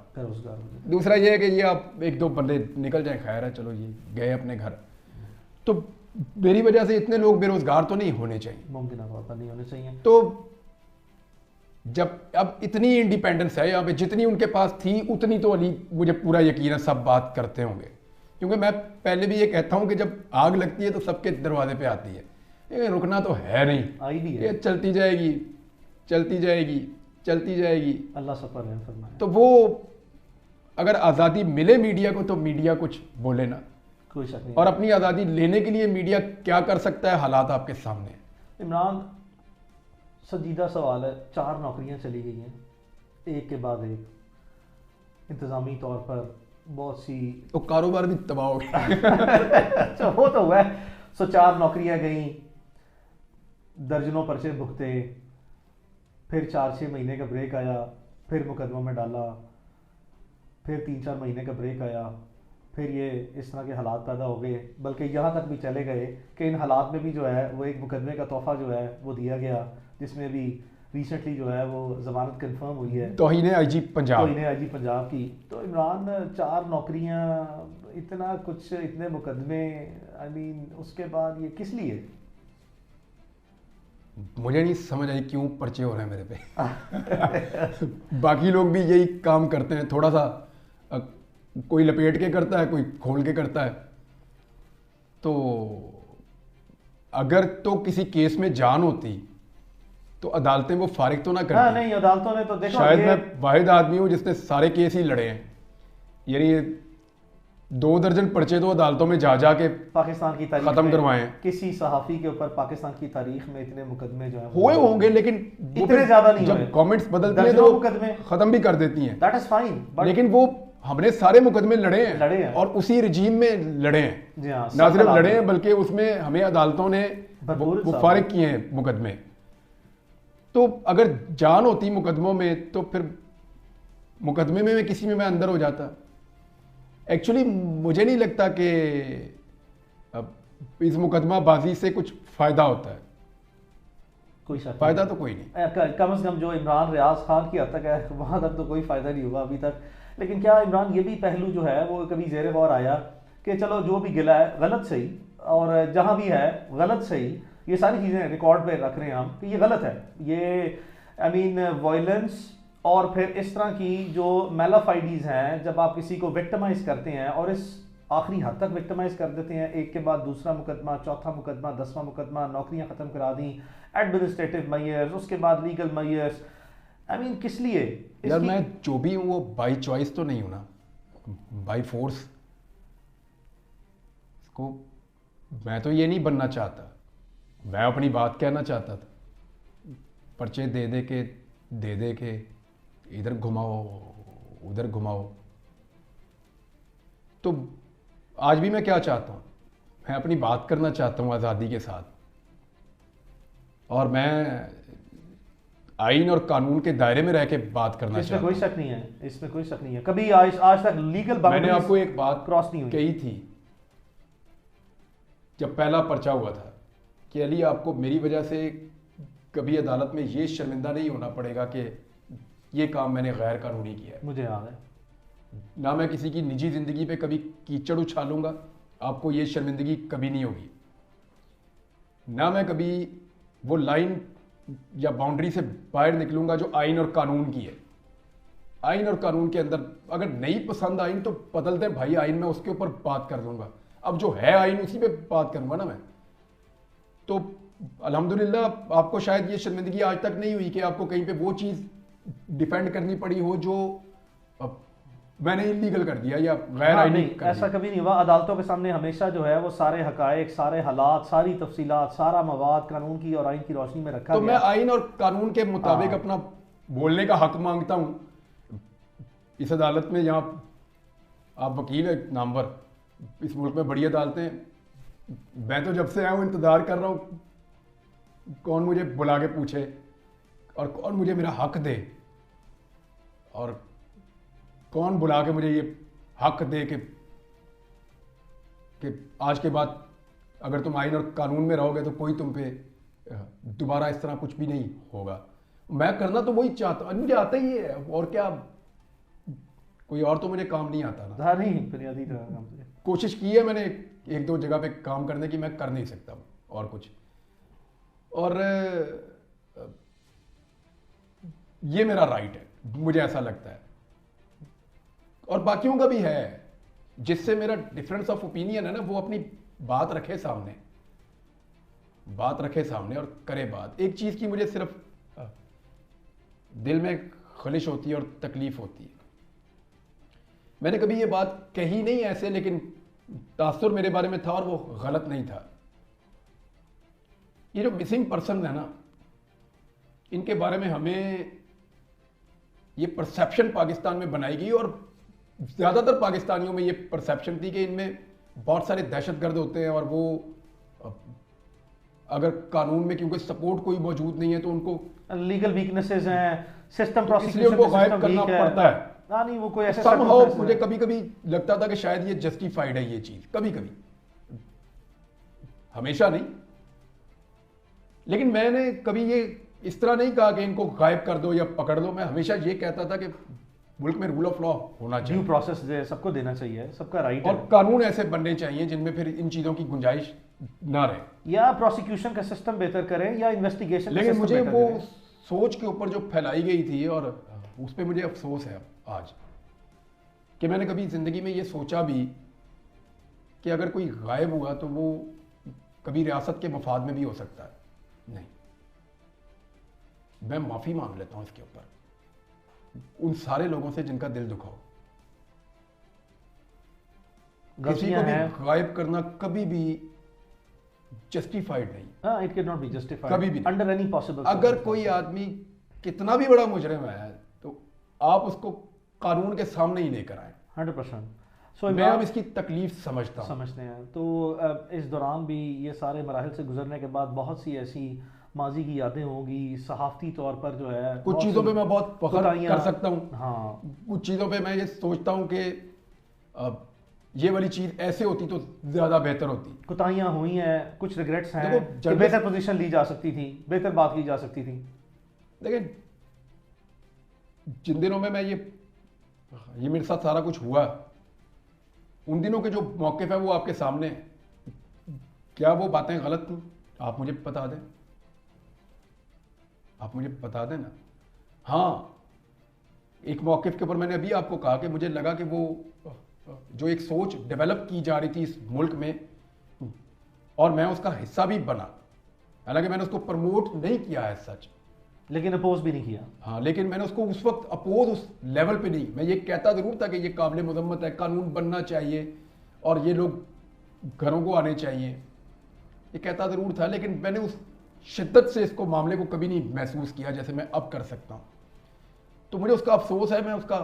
दूसरा ये है कि ये आप 1-2 बंदे निकल जाएं, खैर है, चलो ये गए अपने घर। तो मेरी वजह से इतने लोग बेरोजगार तो नहीं होने चाहिए,
मुमकिन तौर पर नहीं होने चाहिए।
तो जब अब इतनी इंडिपेंडेंस है यहाँ पे, जितनी उनके पास थी उतनी तो अली मुझे पूरा यकीन है सब बात करते होंगे। क्योंकि मैं पहले भी ये कहता हूँ कि जब आग लगती है तो सबके दरवाजे पे आती है, ये रुकना तो है नहीं,
आई भी है,
ये चलती जाएगी चलती जाएगी चलती जाएगी।
अल्लाह सब पर रहम फरमाए।
तो वो अगर आज़ादी मिले मीडिया को तो मीडिया कुछ बोले ना,
कोई शक नहीं।
और अपनी आज़ादी लेने के लिए मीडिया क्या कर सकता है, हालात आपके सामने हैं।
इमरान, संजीदा सवाल है, 4 नौकरियां चली गई हैं एक के बाद एक, इंतज़ामी तौर पर बहुत सी
तो कारोबार भी तबाह हो गया।
अच्छा वो तो हुआ है। सो 4 नौकरियां गई, दर्जनों पर्चे भुगते, फिर 4-6 महीने का ब्रेक आया, फिर मुकदमों में डाला, फिर 3-4 महीने का ब्रेक आया, फिर ये इस तरह के हालात पैदा हो गए, बल्कि यहाँ तक भी चले गए कि इन हालात में भी जो है वो एक मुकदमे का तोहफा जो है वो दिया गया, जिसमें भी रिसेंटली जो है वो जमानत कंफर्म हुई है
तौहीन आईजी पंजाब,
तौहीन आईजी पंजाब की। तो इमरान 4 नौकरियां, इतना कुछ, इतने मुकदमे, आई मीन उसके बाद ये किस लिए?
मुझे नहीं समझ आई क्यों पर्चे हो रहे हैं मेरे पे। बाकी लोग भी यही काम करते हैं, थोड़ा सा कोई लपेट के करता है, कोई खोल के करता है। तो अगर तो किसी केस में जान होती तो अदालतें वो फारिग तो ना करती।
हाँ नहीं, अदालतों ने तो देखो,
शायद मैं वाहिद आदमी हूँ जिसने सारे केस ही लड़े हैं, यानी 2 दर्जन पर्चे तो अदालतों में जा जा के
पाकिस्तान की तारीख
खत्म
में
करवाए हैं।
किसी सहाफी के ऊपर पाकिस्तान की तारीख में इतने मुकदमे जो हैं
हुए होंगे, लेकिन वो
इतने ज्यादा नहीं हुए।
जब गवर्नमेंट्स बदलती है
दर्जनों
तो
मुकदमे
खत्म भी कर देती हैं,
दैट इज फाइन,
लेकिन वो हमने सारे मुकदमे लड़े हैं, और उसी रजीम में लड़े हैं।
जी हाँ,
ना
सब
सिर्फ
हालात
लड़े
में।
हैं बल्कि उसमें हमें अदालतों ने
भरपूर
वो
साहब।
फारिग किए हैं मुकदमे। तो अगर जान होती मुकदमों में तो फिर मुकदमे में किसी में मैं अंदर हो जाता। एक्चुअली मुझे नहीं लगता कि इस मुकदमाबाजी से कुछ फायदा होता है,
कोई शक
फायदा तो कोई नहीं।
कम से कम जो इमरान रियाज खान की हद तक है वहां तक तो कोई फायदा नहीं हुआ अभी तक। लेकिन क्या इमरान ये भी पहलू जो है वो कभी ज़ेरे गौर आया कि चलो जो भी गिला है गलत सही, और जहां भी है गलत सही, ये सारी चीज़ें रिकॉर्ड पे रख रहे हैं हम कि ये गलत है, ये आई मीन वायलेंस और फिर इस तरह की जो मेलाफाइडीज़ हैं, जब आप किसी को विक्टिमाइज करते हैं और इस आखिरी हद तक विक्टिमाइज कर देते हैं, एक के बाद दूसरा मुकदमा, चौथा मुकदमा, 10वां मुकदमा, नौकरियां ख़त्म करा दी, एडमिनिस्ट्रेटिव मेयर्स, उसके बाद लीगल मेयर्स, आई मीन किस लिए?
यार मैं जो भी हूँ वो बाई चॉइस तो नहीं हूँ ना, बाई फोर्स। इसको मैं तो ये नहीं बनना चाहता, मैं अपनी बात कहना चाहता था, पर्चे दे के इधर घुमाओ उधर घुमाओ। तो आज भी मैं क्या चाहता हूँ, मैं अपनी बात करना चाहता हूँ आज़ादी के साथ, और मैं आइन और कानून के दायरे में रह के बात करना
इसमें
चाहता
कोई
हूँ।
शक नहीं है, इसमें कोई शक नहीं है। कभी आज तक लीगल
मैंने आपको एक बात
क्रॉस नहीं हुई
कही थी जब पहला पर्चा हुआ था कि अली आपको मेरी वजह से कभी अदालत में ये शर्मिंदा नहीं होना पड़ेगा कि ये काम मैंने गैर कानूनी किया है।
मुझे याद है,
ना मैं किसी की निजी जिंदगी पे कभी कीचड़ उछालूंगा, आपको ये शर्मिंदगी कभी नहीं होगी, ना मैं कभी वो लाइन या बाउंड्री से बाहर निकलूंगा जो आइन और कानून की है। आइन और कानून के अंदर अगर नहीं पसंद आइन तो बदल दे भाई आइन, में उसके ऊपर बात कर दूंगा। अब जो है आइन उसी पे बात करूंगा ना मैं। तो अल्हम्दुलिल्लाह आपको शायद ये शर्मिंदगी आज तक नहीं हुई कि आपको कहीं पे वो चीज़ डिफेंड करनी पड़ी हो जो मैंने इलीगल कर दिया या गैर
हाँ,
आइनी
नहीं,
कर
ऐसा
दिया।
कभी नहीं हुआ। अदालतों के सामने हमेशा जो है वो सारे हकायक, सारे हालात, सारी तफसीलात, सारा मवाद कानून की और आइन की रोशनी में रखा
तो
गया।
मैं आइन और कानून के मुताबिक
हाँ।
अपना बोलने का हक मांगता हूं इस अदालत में। यहाँ आप वकील है नामवर, इस मुल्क में बड़ी अदालतें हैं। मैं तो जब से आया हूँ इंतजार कर रहा हूँ कौन मुझे बुला के पूछे और कौन मुझे मेरा हक दे, और कौन बुला के मुझे ये हक दे कि आज के बाद अगर तुम आइन और कानून में रहोगे तो कोई तुम पे दोबारा इस तरह कुछ भी नहीं होगा। मैं करना तो वही चाहता हूँ, मुझे आता ही है, और क्या, कोई और तो मुझे काम नहीं आता ना।
नहीं, बुनियादी काम से
कोशिश की है मैंने 1-2 जगह पे काम करने की, मैं कर नहीं सकता हूँ और कुछ। और ये मेरा राइट है, मुझे ऐसा लगता है, और बाकियों का भी है। जिससे मेरा डिफरेंस ऑफ ओपिनियन है ना, वो अपनी बात रखे सामने, और करे बात। एक चीज की मुझे सिर्फ दिल में खलिश होती है और तकलीफ होती है। मैंने कभी ये बात कही नहीं ऐसे, लेकिन तासुर मेरे बारे में था और वो गलत नहीं था। ये जो मिसिंग पर्सन है ना, इनके बारे में हमें ये परसेप्शन पाकिस्तान में बनाई गई, और ज्यादातर पाकिस्तानियों में ये परसेप्शन थी कि इनमें बहुत सारे दहशतगर्द होते हैं, और वो अगर कानून में क्योंकि सपोर्ट कोई मौजूद नहीं है तो उनको
लीगल वीकनेसेस हैं, सिस्टम
तो इसलिए उनको गायब करना पड़ता है।
नहीं, वो कोई ऐसे
somehow मुझे कभी कभी लगता था कि शायद ये जस्टिफाइड है ये चीज, कभी कभी, हमेशा नहीं। लेकिन मैंने कभी ये इस तरह नहीं कहा कि इनको गायब कर दो या पकड़ दो। मैं हमेशा ये कहता था कि मुल्क में रूल ऑफ लॉ होना चाहिए,
ड्यू प्रोसेस सबको देना चाहिए, सबका राइट है,
और कानून ऐसे बनने चाहिए जिनमें फिर इन चीजों की गुंजाइश ना रहे,
या प्रोसिक्यूशन का सिस्टम बेहतर करें या इन्वेस्टिगेशन।
लेकिन मुझे वो सोच के ऊपर जो फैलाई गई थी, और उस पर मुझे अफसोस है आज कि मैंने कभी जिंदगी में ये सोचा भी कि अगर कोई गायब हुआ तो वो कभी रियासत के मफाद में भी हो सकता है। नहीं, मैं माफी मांग लेता हूं इसके ऊपर उन सारे लोगों से जिनका दिल दुखा हो। किसी को भी गायब करना कभी भी जस्टिफाइड नहीं,
it can not be justified
कभी भी
अंडर एनी पॉसिबल।
अगर कोई आदमी कितना भी बड़ा मुजरिम है तो आप उसको कानून के सामने ही लेकर आए
100%।
मैं अब इसकी तकलीफ समझते
हैं। तो इस दौरान भी ये सारे मराहल से गुजरने के बाद बहुत सी ऐसी माजी की यादें होंगी, सहाफती तौर पर जो है
कुछ चीज़ों पे मैं बहुत फख्र कर सकता हूँ,
हाँ,
कुछ चीज़ों पे मैं ये सोचता हूँ कि ये वाली चीज़ ऐसे होती तो ज़्यादा बेहतर होती।
कोताहियाँ हुई हैं, कुछ रिग्रेट्स हैं कि बेहतर पोजीशन ली जा सकती थी, बेहतर बात की जा सकती थी।
लेकिन जिन दिनों में मैं ये मेरे साथ सारा कुछ हुआ, उन दिनों के जो मौक़िफ़ है वो आपके सामने हैं। क्या वो बातें गलत थी? आप मुझे बता दें, आप मुझे बता दें ना। हाँ, एक मौक़िफ़ के ऊपर मैंने अभी आपको कहा कि मुझे लगा कि वो जो एक सोच डेवलप की जा रही थी इस मुल्क में, और मैं उसका हिस्सा भी बना, हालांकि मैंने उसको प्रमोट नहीं किया है सच,
लेकिन अपोज भी नहीं किया।
हाँ, लेकिन मैंने उसको उस वक्त अपोज उस लेवल पे नहीं, मैं ये कहता जरूर था कि ये काबिल मजम्मत है, कानून बनना चाहिए और ये लोग घरों को आने चाहिए, ये कहता जरूर था, लेकिन मैंने उस शिद्दत से इसको मामले को कभी नहीं महसूस किया जैसे मैं अब कर सकता हूँ। तो मुझे उसका अफसोस है, मैं उसका,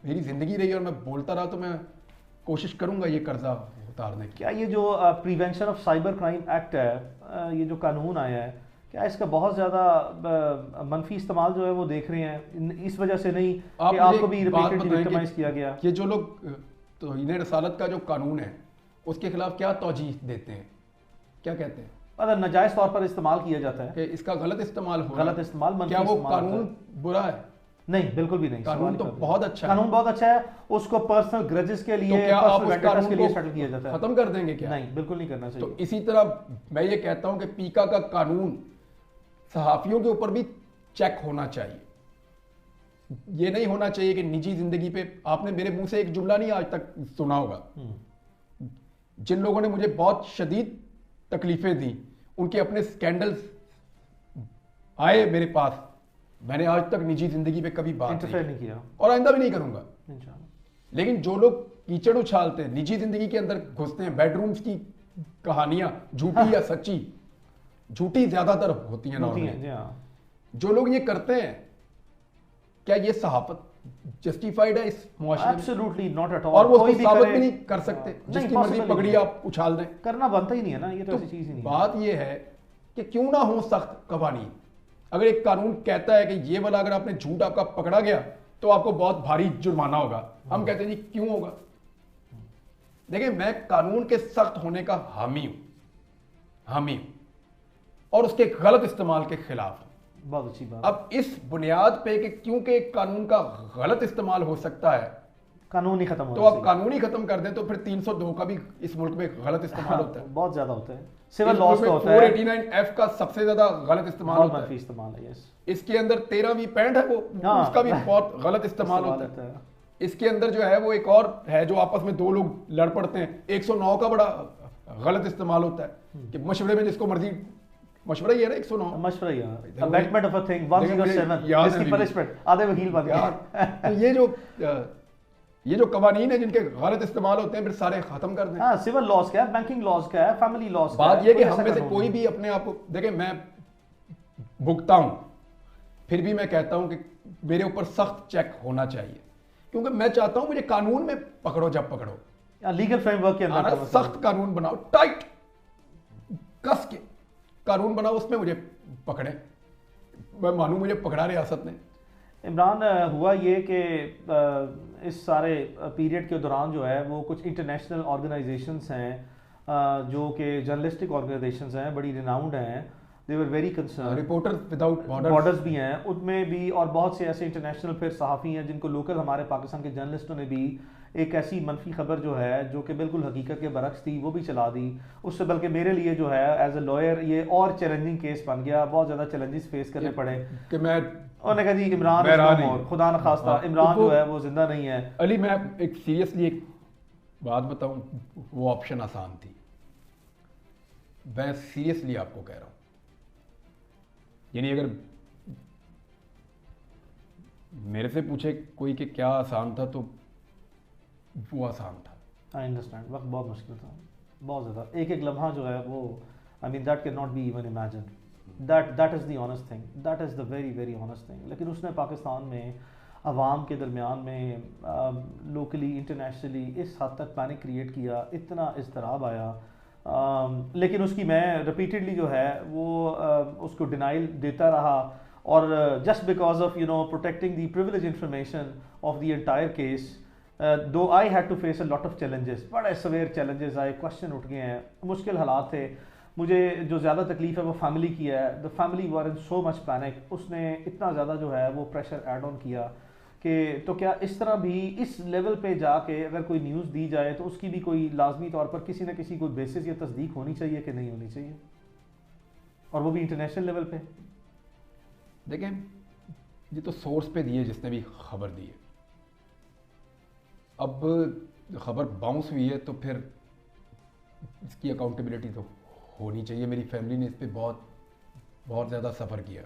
मेरी ज़िंदगी रही और मैं बोलता रहा, तो मैं कोशिश करूँगा ये कर्जा उतारने की।
क्या ये जो prevention of cyber crime act है, ये जो कानून आया है, क्या इसका बहुत ज़्यादा मनफी इस्तेमाल जो है वो देख रहे हैं, इस वजह से नहीं कि आपको भी रिपीटेडली विक्टिमाइज किया गया?
ये जो लोग तौहीन रसालत का जो कानून है उसके खिलाफ क्या तौजीह देते हैं, क्या कहते हैं?
अगर नाजायज़ तौर पर इस्तेमाल किया जाता है
कि इसका गलत इस्तेमाल हो,
गलत इस्तेमाल,
क्या वो कानून बुरा है?
नहीं, बिल्कुल भी नहीं।
कानून तो बहुत अच्छा है,
कानून बहुत अच्छा है, उसको पर्सनल ग्रजेस के लिए,
तो क्या आप उस कानून
के लिए सेटल किया जाता है?
खत्म कर देंगे क्या?
नहीं, बिल्कुल नहीं करना चाहिए।
तो इसी तरह मैं ये कहता हूं कि पीका का कानून सहाफियों के ऊपर भी चेक होना चाहिए। ये नहीं होना चाहिए कि निजी जिंदगी पे, आपने मेरे मुंह से एक जुमला नहीं आज तक सुना होगा, जिन लोगों ने मुझे बहुत शदीद तकलीफें दी, उनके अपने स्कैंडल्स आए मेरे पास, मैंने आज तक निजी जिंदगी पे कभी बात
नहीं किया
और आइंदा भी नहीं करूंगा। लेकिन जो लोग कीचड़ उछालते हैं, निजी जिंदगी के अंदर घुसते हैं, बेडरूम्स की कहानियां झूठी या सच्ची, झूठी ज्यादातर होती हैं, जो लोग ये करते हैं, क्या ये सहाफत जस्टिफाइड है इस मुआशरे में?
Absolutely not at all.
और वो उसको साबित भी नहीं कर सकते, जिसकी मर्जी पगड़ी आप उछाल दें,
करना बनता ही नहीं है ना, ये तो ऐसी चीज ही नहीं।
बात ये है कि क्यों ना हो सख्त कवानीन। अगर एक कानून कहता है कि ये वाला अगर आपने झूठ आपका पकड़ा गया तो आपको बहुत भारी जुर्माना होगा, हम कहते हैं जी क्यों होगा? देखिए, मैं कानून के सख्त होने का हामी हूं और उसके गलत इस्तेमाल के खिलाफ।
बहुत अच्छी बात।
अब इस बुनियाद पे कि क्योंकि कानून का गलत इस्तेमाल हो सकता है,
कानून ही खत्म हो,
तो आप कानून ही खत्म कर दें, तो फिर 302 का भी इस मुल्क में गलत इस्तेमाल होता है।
बहुत ज्यादा होता है, सिविल लॉस का होता है।
489F का सबसे ज्यादा गलत इस्तेमाल होता है।
इस्तेमाल है, यस।
इसके अंदर 13वीं पैंट है वो, उसका भी बहुत गलत इस्तेमाल होता है। इसके अंदर जो है वो एक और है जो आपस में दो लोग लड़ पड़ते हैं, 109 का बड़ा गलत इस्तेमाल होता है कि मशवरे में जिसको मर्जी, मशवरा ही है ना 109,
मशवरा ही है, अबैटमेंट ऑफ अ थिंग 107 जिसकी पनिशमेंट आधे वकील बन गए।
तो ये जो कवानीन है जिनके गलत इस्तेमाल होते हैं फिर सारे खत्म कर दें।
हाँ, सिविल लॉज का है, बैंकिंग लॉज का है, फैमिली लॉज का है।
बात ये कि हम में से कोई भी अपने आप को देखें, मैं भुगता हूं फिर भी मैं कहता हूं कि मेरे ऊपर सख्त चेक होना चाहिए, क्योंकि मैं चाहता हूं मुझे कानून में पकड़ो, जब पकड़ो
लीगल फ्रेमवर्क के अंदर
सख्त कानून बनाओ, टाइट कस के कानून बनाओ, उसमें मुझे पकड़े, मैं मानूं मुझे पकड़ा रियासत ने।
इमरान, हुआ ये कि इस सारे पीरियड के दौरान जो है वो कुछ इंटरनेशनल ऑर्गेनाइजेशंस हैं जो कि जर्नलिस्टिक ऑर्गेनाइजेशंस हैं, बड़ी रिनाउंड हैं, they were very concern,
reporters without
borders भी हैं उनमें भी, और बहुत से ऐसे इंटरनेशनल फिर सहाफ़ी हैं जिनको लोकल हमारे पाकिस्तान के जर्नलिस्टों ने भी एक ऐसी मनफी खबर जो है जो कि बिल्कुल हकीकत के बरक्स थी वो भी चला दी। उससे बल्कि मेरे लिए जो है एज ए लॉयर ये और चैलेंजिंग केस बन गया, बहुत ज़्यादा चैलेंजेस फेस करने पड़े
कि मैं
उन्होंने कहा जी इमरान खुदा न खास्ता इमरान जो है वो जिंदा नहीं है।
अली, मैं एक सीरियसली एक बात बताऊं, वो ऑप्शन आसान थी, मैं सीरियसली आपको कह रहा हूं, यानी अगर मेरे से पूछे कोई कि क्या आसान था तो वो आसान था।
आई अंडरस्टैंड, वक्त बहुत मुश्किल था, बहुत ज़्यादा, एक एक लम्हा जो है वो, I mean that can not be even imagine, that is the honest thing, that is the very very honest thing. लेकिन उसने पाकिस्तान में अवाम के दरमियान में लोकली इंटरनेशनली इस हद तक पैनिक क्रिएट किया, इतना इज़्तिराब आया, लेकिन उसकी मैं रिपीटेडली जो है वो उसको डिनाइल देता रहा, और just because of protecting the privilege information of the entire case, though I had to face a lot of challenges, बड़े सवेर चैलेंजेस आए, क्वेश्चन उठ गए हैं, मुश्किल हालात थे। मुझे जो ज़्यादा तकलीफ है वो फैमिली की है, the family were in so much panic, उसने इतना ज़्यादा जो है वो प्रेशर ऐड ऑन किया कि तो क्या इस तरह भी इस लेवल पे जाके अगर कोई न्यूज़ दी जाए तो उसकी भी कोई लाजमी तौर पर किसी न किसी कोई बेसिस या तस्दीक होनी चाहिए कि नहीं होनी चाहिए, और वो भी इंटरनेशनल लेवल पे।
देखें, ये तो सोर्स पे दिए जिसने भी खबर दी है, अब खबर बाउंस हुई है तो फिर इसकी अकाउंटेबिलिटी तो होनी चाहिए। मेरी फैमिली ने इस पर बहुत बहुत ज़्यादा सफ़र किया,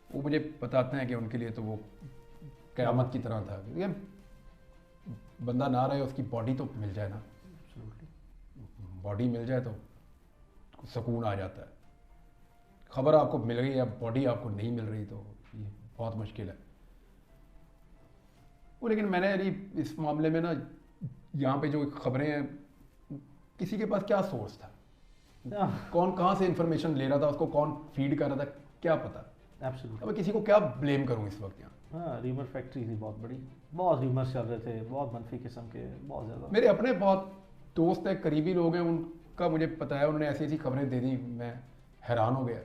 वो मुझे बताते हैं कि उनके लिए तो वो क़यामत की तरह था। ये बंदा ना रहे, उसकी बॉडी तो मिल जाए ना, बॉडी मिल जाए तो सुकून आ जाता है। खबर आपको मिल गई या बॉडी आपको नहीं मिल रही तो ये बहुत मुश्किल है वो। लेकिन मैंने अभी इस मामले में ना, यहाँ पे जो खबरें हैं, किसी के पास क्या सोर्स था, कौन कहाँ से इंफॉर्मेशन ले रहा था, उसको कौन फीड कर रहा था, क्या पता।
एब्सोल्युटली,
अब किसी को क्या ब्लेम करूँ इस वक्त यहाँ।
हाँ, र्यूमर फैक्ट्री थी बहुत बड़ी, बहुत र्यूमर्स चल रहे थे, बहुत मनफी किस्म के, बहुत ज़्यादा।
मेरे अपने बहुत दोस्त हैं, करीबी लोग हैं, उनका मुझे पता है, उन्होंने ऐसी ऐसी खबरें दे दी, मैं हैरान हो गया।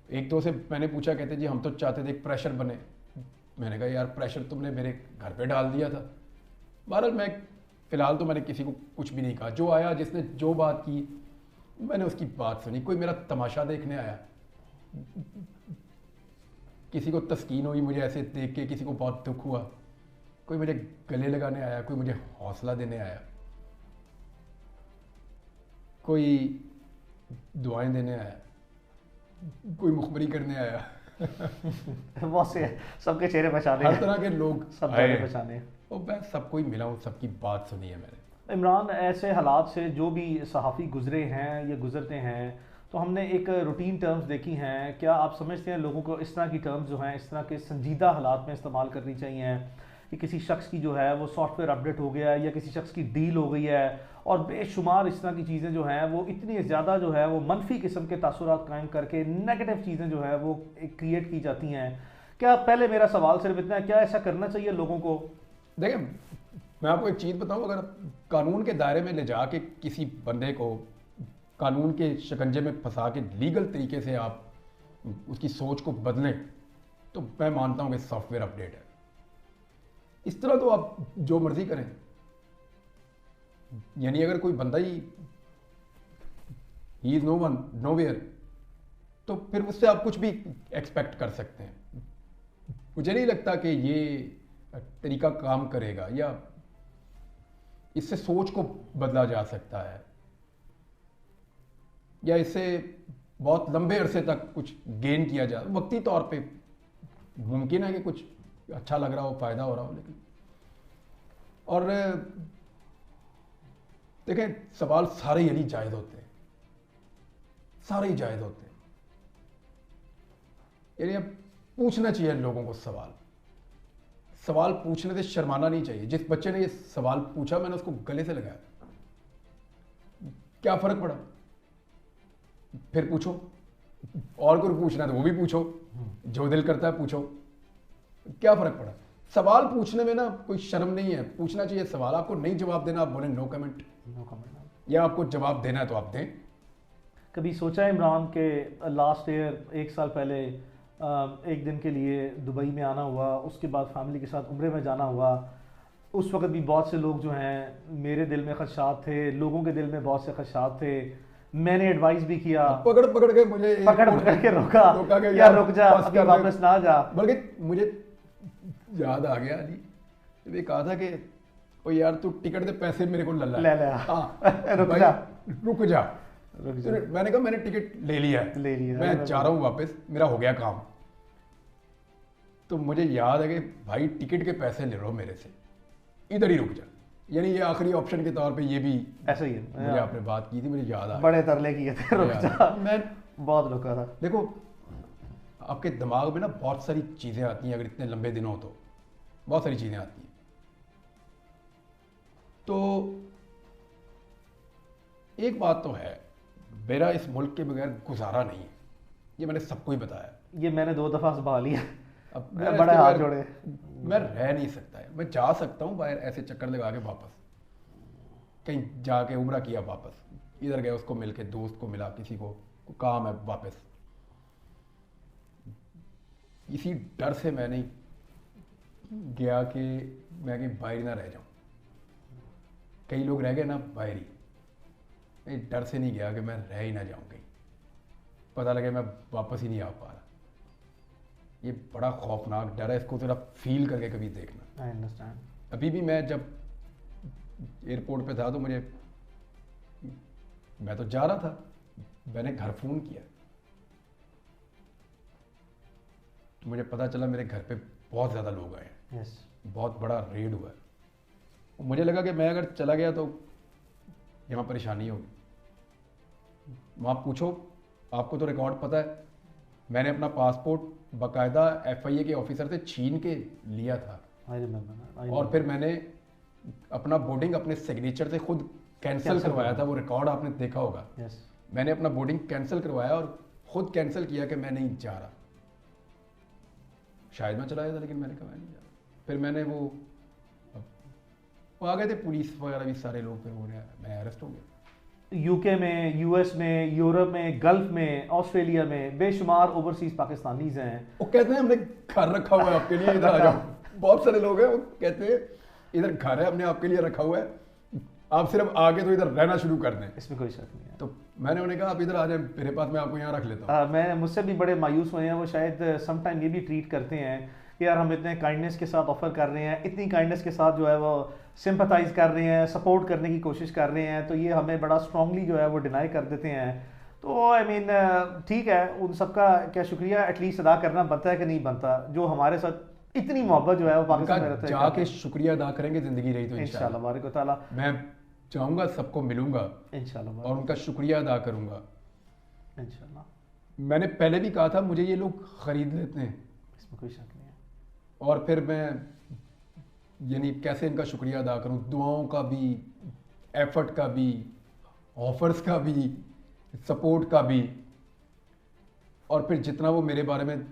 एक दो से मैंने पूछा, कहते जी हम तो चाहते थे एक प्रेशर बने। मैंने कहा यार प्रेशर तुमने मेरे घर पे डाल दिया था। बहरहाल मैं फ़िलहाल तो मैंने किसी को कुछ भी नहीं कहा, जो आया जिसने जो बात की मैंने उसकी बात सुनी। कोई मेरा तमाशा देखने आया, किसी को तस्कीन हुई मुझे ऐसे देख के, किसी को बहुत दुख हुआ, कोई मुझे गले लगाने आया, कोई मुझे हौसला देने आया, कोई दुआएं देने आया, कोई मुखबरी करने आया।
बहुत से सबके चेहरे पहचाने,
हर तरह के लोग
सब चेहरे पहचाने,
और मैं सबको ही मिला हूँ, सबकी बात सुनी है मैंने।
इमरान, ऐसे हालात से जो भी सहाफ़ी गुजरे हैं या गुजरते हैं, तो हमने एक रूटीन टर्म्स देखी हैं, क्या आप समझते हैं लोगों को इस तरह की टर्म्स जो हैं इस तरह के संजीदा हालात में इस्तेमाल करनी चाहिए कि किसी शख्स की जो है वो सॉफ्टवेयर अपडेट हो गया है या किसी शख्स की डील हो गई है, और बेशुमार इस तरह की चीज़ें जो हैं वो इतनी ज़्यादा जो है वो मनफी किस्म के तासुरात कायम करके नेगेटिव चीज़ें जो है वो क्रिएट की जाती हैं। क्या, पहले मेरा सवाल सिर्फ इतना है, क्या ऐसा करना चाहिए लोगों को?
देखें, मैं आपको एक चीज़ बताऊं, अगर कानून के दायरे में ले जाके किसी बंदे को कानून के शिकंजे में फंसा के लीगल तरीके से आप उसकी सोच को बदलें, तो मैं मानता हूं कि सॉफ्टवेयर अपडेट है। इस तरह तो आप जो मर्जी करें, यानी अगर कोई बंदा he is no one nowhere, तो फिर उससे आप कुछ भी एक्सपेक्ट कर सकते हैं। मुझे नहीं लगता कि ये तरीका काम करेगा, या इससे सोच को बदला जा सकता है, या इससे बहुत लंबे अरसे तक कुछ गेन किया जाए। वक्ती तौर पे मुमकिन है कि कुछ अच्छा लग रहा हो, फायदा हो रहा हो, लेकिन और देखें सवाल सारे यही जायज़ होते हैं, सारे ही जायज़ होते हैं। यानी अब पूछना चाहिए लोगों को सवाल, सवाल पूछने से शर्माना नहीं चाहिए। जिस बच्चे ने ये सवाल पूछा मैंने उसको गले से लगाया, क्या फर्क पड़ा, फिर पूछो, और कोई पूछना है तो वो भी पूछो, जो दिल करता है पूछो, क्या फर्क पड़ा। सवाल पूछने में ना कोई शर्म नहीं है, पूछना चाहिए सवाल। आपको नहीं जवाब देना आप बोले नो कमेंट, या आपको जवाब देना है तो आप दें।
कभी सोचा है इमरान के लास्ट ईयर 1 साल पहले एक दिन के लिए दुबई में आना हुआ, उसके बाद फैमिली के साथ उम्रे में जाना हुआ, उस वक्त भी बहुत से लोग जो हैं मेरे दिल में खदशात थे, लोगों के दिल में बहुत से खदशात थे, मैंने एडवाइस भी किया,
पकड़ पकड़ के मुझे
पकड़ के रोका
कि
यार रुक जा, अभी वापस ना जा।
बल्कि मुझे याद आ गया जी, ये कहा था कि ओ यार तू टिकट दे पैसे मेरे को ले
ले
हाँ
रुक जा
रुक जा। मैंने कहा मैंने टिकट ले लिया है, मैं जा रहा हूँ वापस, मेरा हो गया काम। तो मुझे याद है कि भाई टिकट के पैसे ले लो मेरे से, इधर ही रुक जा। यानी ये आखिरी ऑप्शन के तौर पे ये भी
ऐसा ही है।
मुझे आपने बात की थी, मुझे याद आ
बड़े तरले किए थे, रुक जा,
मैं
बहुत रुका था।
देखो आपके दिमाग में ना बहुत सारी चीज़ें आती हैं, अगर इतने लंबे दिन हो तो बहुत सारी चीज़ें आती हैं। तो एक बात तो है, मेरा इस मुल्क के बगैर गुजारा नहीं है, ये मैंने सबको ही बताया।
ये मैंने 2 दफ़ा संभा लिया,
अब
बड़े हाथ जोड़े,
मैं रह नहीं सकता है। मैं जा सकता हूँ बाहर ऐसे चक्कर लगा के वापस, कहीं जाके उम्रा किया वापस, इधर गए उसको मिल के, दोस्त को मिला, किसी को काम है वापस। इसी डर से मैं नहीं गया कि मैं कहीं बाहर ना रह जाऊँ। कई लोग रह गए ना बाहर ही, मैं डर से नहीं गया कि मैं रह ही ना जाऊँ कहीं, पता लगे मैं वापस ही नहीं आ पा रहा। ये बड़ा खौफनाक डर है, इसको थोड़ा फील करके कभी देखना।
I understand.
अभी भी मैं जब एयरपोर्ट पे था तो मैं तो जा रहा था, मैंने घर फ़ोन किया तो मुझे पता चला मेरे घर पे बहुत ज़्यादा लोग आए हैं।
यस,
बहुत बड़ा रेड हुआ है। मुझे लगा कि मैं अगर चला गया तो यहाँ परेशानी वहाँ पूछो, आपको तो रिकॉर्ड पता है, मैंने अपना पासपोर्ट बाकायदा FIA के ऑफिसर से छीन के लिया था। और फिर मैंने अपना बोर्डिंग अपने सिग्नेचर से खुद कैंसिल करवाया था, वो रिकॉर्ड आपने देखा होगा। मैंने अपना बोर्डिंग कैंसिल करवाया और खुद कैंसिल किया कि मैं नहीं जा रहा। शायद मैं चला गया था, लेकिन मैंने कहा मैं नहीं जा रहा। फिर मैंने वो आ गए थे पुलिस वगैरह भी सारे लोग, फिर वो मैं अरेस्ट हो गया।
UK में, US में, यूरोप में, गल्फ में, ऑस्ट्रेलिया में बेशुमार ओवरसीज पाकिस्तानीज हैं।
वो कहते हैं हमने घर रखा हुआ है आपके लिए, इधर आ जाओ। बहुत सारे लोग हैं वो कहते हैं इधर घर है हमने आपके लिए रखा हुआ है, आप सिर्फ आगे तो इधर रहना शुरू कर दें।
इसमें कोई शक नहीं है।
तो मैंने उन्हें कहा आप इधर आ जाए मेरे पास, मैं आपको यहाँ रख लेता हूँ।
मैं मुझसे भी बड़े मायूस हुए हैं, वो शायद समटाइम ये भी ट्रीट करते हैं कि यार हम इतने काइंडनेस के साथ ऑफर कर रहे हैं, इतनी काइंडनेस के साथ जो है वो सिंपथाइज कर रहे हैं, सपोर्ट करने की कोशिश कर रहे हैं, तो ये हमें बड़ा स्ट्रांगली जो है वो डिनाई कर देते हैं। तो आई मीन ठीक है, उन सबका क्या शुक्रिया एटलीस्ट अदा करना बनता है कि नहीं बनता, जो हमारे साथ इतनी मोहब्बत जो है वो पाकिस्तान में रहता है।
जाके शुक्रिया अदा करेंगे, जिंदगी रही तो
इंशाल्लाह बारिक ताला।
मैं चाहूँगा सबको मिलूंगा
इंशाल्लाह
और उनका शुक्रिया अदा करूँगा
इंशाल्लाह।
मैंने पहले भी कहा था मुझे ये लोग खरीद लेते हैं,
इसमें कोई शक नहीं है।
और फिर मैं यानी कैसे इनका शुक्रिया अदा करूं, दुआओं का भी, एफर्ट का भी, ऑफर्स का भी, सपोर्ट का भी, और फिर जितना वो मेरे बारे में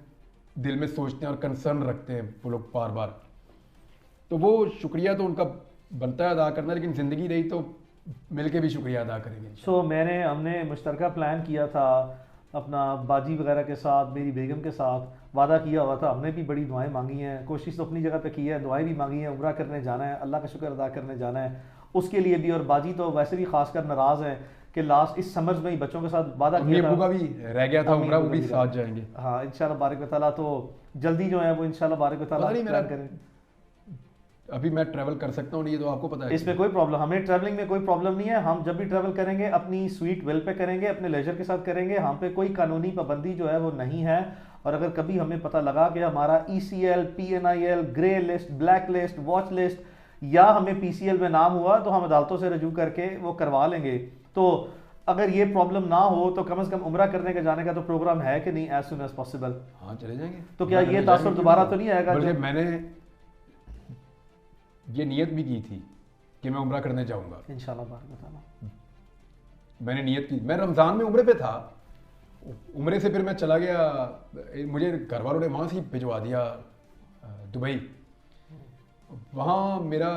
दिल में सोचते हैं और कंसर्न रखते हैं वो लोग बार बार, तो वो शुक्रिया तो उनका बनता है अदा करना, लेकिन ज़िंदगी रही तो मिलके भी शुक्रिया अदा करेंगे।
हमने मुश्तरका प्लान किया था अपना बाजी वगैरह के साथ, मेरी बेगम के साथ वादा किया हुआ था, हमने भी बड़ी दुआएं मांगी हैं, कोशिश तो अपनी जगह पे की है, दुआएं भी मांगी हैं, उम्रा करने जाना है, अल्लाह का शुक्र अदा करने जाना है उसके लिए भी। और बाजी तो वैसे भी खासकर नाराज़ हैं कि लास्ट इस समर्स में ही बच्चों के साथ वादा किया था,
का भी रह गया था उम्रा, वो भी साथ जाएंगे।
हाँ इंशाल्लाह बारिक व तआला, तो जल्दी जो है वो इंशाल्लाह बारिक व तआला प्लान करें।
अभी मैं ट्रैवल कर सकता हूँ, नहीं ये तो आपको पता है।
इसमें कोई प्रॉब्लम, हमें ट्रैवलिंग में कोई प्रॉब्लम नहीं है। हम जब भी ट्रैवल करेंगे अपनी स्वीट विल पे करेंगे, अपने लेजर के साथ करेंगे। हम पे कोई कानूनी पाबंदी जो है वो नहीं है। और अगर कभी हमें पता लगा कि हमारा ECL, PNIL, grey list, black list, watch list या हमें PCL में नाम हुआ तो हम अदालतों से रजू करके वो करवा लेंगे। तो अगर ये प्रॉब्लम ना हो तो कम से कम उम्रा करने के जाने का तो प्रोग्राम है कि नहीं, एज सुन एज पॉसिबल।
हाँ चले जाएंगे।
तो क्या ये तासुर दोबारा तो नहीं आएगा?
बल्कि मैंने ये नियत भी की थी कि मैं उम्रा करने जाऊंगा
इंशाल्लाह। बात बताना,
मैंने नियत की। मैं रमज़ान में उम्रे पे था, उम्रे से फिर मैं चला गया, मुझे घर वालों ने वहाँ से भिजवा दिया दुबई। वहाँ मेरा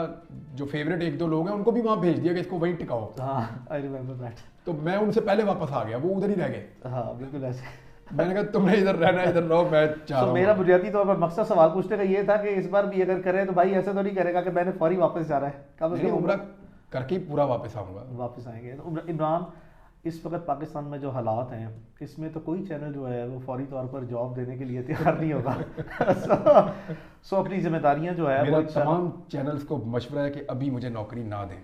जो फेवरेट एक दो लोग हैं उनको भी वहाँ भेज दिया कि इसको वहीं टिकाओ।
हाँ, आई रिमेंबर दैट।
तो मैं उनसे पहले वापस आ गया, वो उधर ही रह गए।
हाँ बिल्कुल ऐसे।
मैंने कहा तुमने इधर रहना, इधर रहो, मैं चाह रहा हूँ।
मेरा बुनियादी तौर पर मकसद सवाल पूछने का ये था कि इस बार भी अगर करे तो भाई ऐसे तो नहीं करेगा कि मैंने फौरी वापस जा रहा है, कब से
उम्रा करके ही पूरा वापस आऊँगा।
वापस आएंगे। तो इमरान, इस वक्त पाकिस्तान में जो हालात हैं इसमें तो कोई चैनल जो है वो फौरी तौर पर जॉब देने के लिए तैयार नहीं होगा। सो अपनी जिम्मेदारियां जो है
मेरा तमाम चैनल्स को मशवरा है कि अभी मुझे नौकरी ना दें।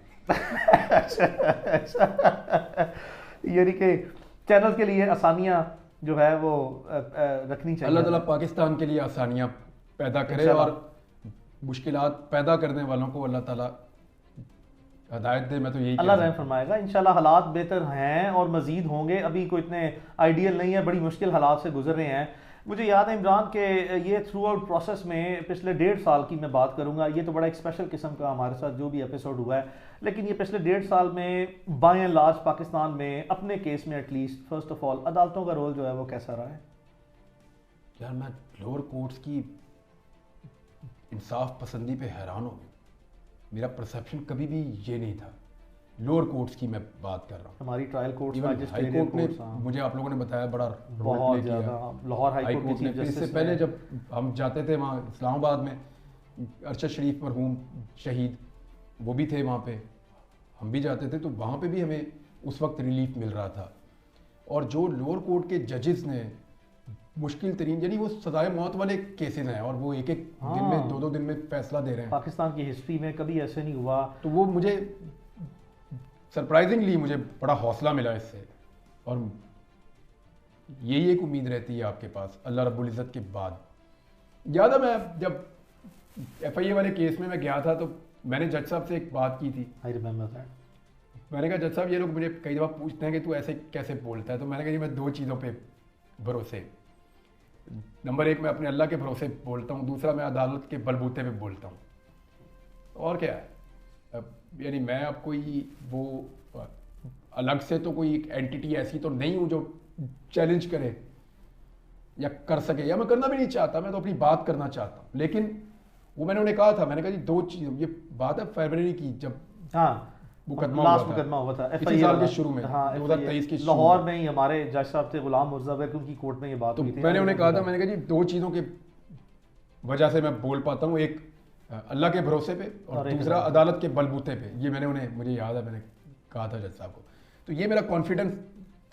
यानी कि चैनल के लिए आसानियां जो है वो रखनी चाहिए।
अल्लाह ताला पाकिस्तान के लिए आसानियां पैदा करे और मुश्किलात पैदा करने वालों को अल्लाह ताला हदायत दे। मैं तो यही
अल्लाह रहम फरमाएगा। इंशाल्लाह हालात बेहतर हैं और मजीद होंगे, अभी कोई इतने आइडियल नहीं है, बड़ी मुश्किल हालात से गुजर रहे हैं। मुझे याद है इमरान के ये थ्रू आउट प्रोसेस में पिछले 1.5 साल की मैं बात करूंगा, ये तो बड़ा एक स्पेशल किस्म का हमारे साथ जो भी एपिसोड हुआ है, लेकिन ये पिछले 1.5 साल में बाय एंड लार्ज पाकिस्तान में अपने केस में एटलीस्ट फर्स्ट ऑफ ऑल अदालतों का रोल जो है वो कैसा रहा है?
यार मैं लोअर कोर्ट्स की इंसाफ पसंदी पे हैरान हो गया। मेरा परसेप्शन कभी भी ये नहीं था। लोअर कोर्ट्स की मैं बात कर रहा हूँ।
हमारी ट्रायल कोर्ट्स,
हाई कोर्ट ने मुझे आप लोगों ने बताया बड़ा
बहुत ज़्यादा, लाहौर हाई कोर्ट ने
इससे पहले जब हम जाते थे वहाँ इस्लामाबाद में, अरशद शरीफ मरहूम शहीद वो भी थे वहाँ पे, हम भी जाते थे, तो वहाँ पे भी हमें उस वक्त रिलीफ मिल रहा था। और जो लोअर कोर्ट के जजेस ने मुश्किल तरीन, यानी वो सजाए मौत वाले केसेस हैं और वो एक दिन में 2-2 दिन में फैसला दे रहे हैं।
पाकिस्तान की हिस्ट्री में कभी ऐसे नहीं हुआ।
तो वो मुझे सरप्राइजिंगली मुझे बड़ा हौसला मिला इससे। और यही एक उम्मीद रहती है आपके पास अल्लाह रब्बुल इज़्ज़त के बाद। याद है मैं जब FIA वाले केस में मैं गया था तो मैंने जज साहब से एक बात की थी।
I remember that.
मैंने कहा जज साहब ये लोग मुझे कई दफ़ा पूछते हैं कि तू ऐसे कैसे बोलता है, तो मैंने कहा जी मैं 2 चीज़ों पे भरोसे, नंबर 1 मैं अपने अल्लाह के भरोसे बोलता हूँ, दूसरा मैं अदालत के बलबूते पे बोलता हूँ। और क्या है, यानी मैं अब कोई वो अलग से तो कोई एक एंटिटी ऐसी तो नहीं हूँ जो चैलेंज करे या कर सके, या मैं करना भी नहीं चाहता, मैं तो अपनी बात करना चाहता हूँ। लेकिन वो मैंने उन्हें कहा था, मैंने कहा जी 2 चीज़, ये बात है फरवरी की जब
लास्ट मुकदमा हुआ था
इसी साल के शुरू में, 2023 की
लाहौर में ही हमारे जज साहब थे गुलाम मुर्जा बेग, उनकी कोर्ट में ये बात हुई थी।
मैंने उन्हें कहा था, मैंने कहा जी 2 चीज़ों के वजह से मैं बोल पाता हूँ, एक अल्लाह के भरोसे पे और दूसरा अदालत के बलबूते पे। ये मैंने उन्हें, मुझे याद है मैंने कहा था जज साहब को। तो ये मेरा कॉन्फिडेंस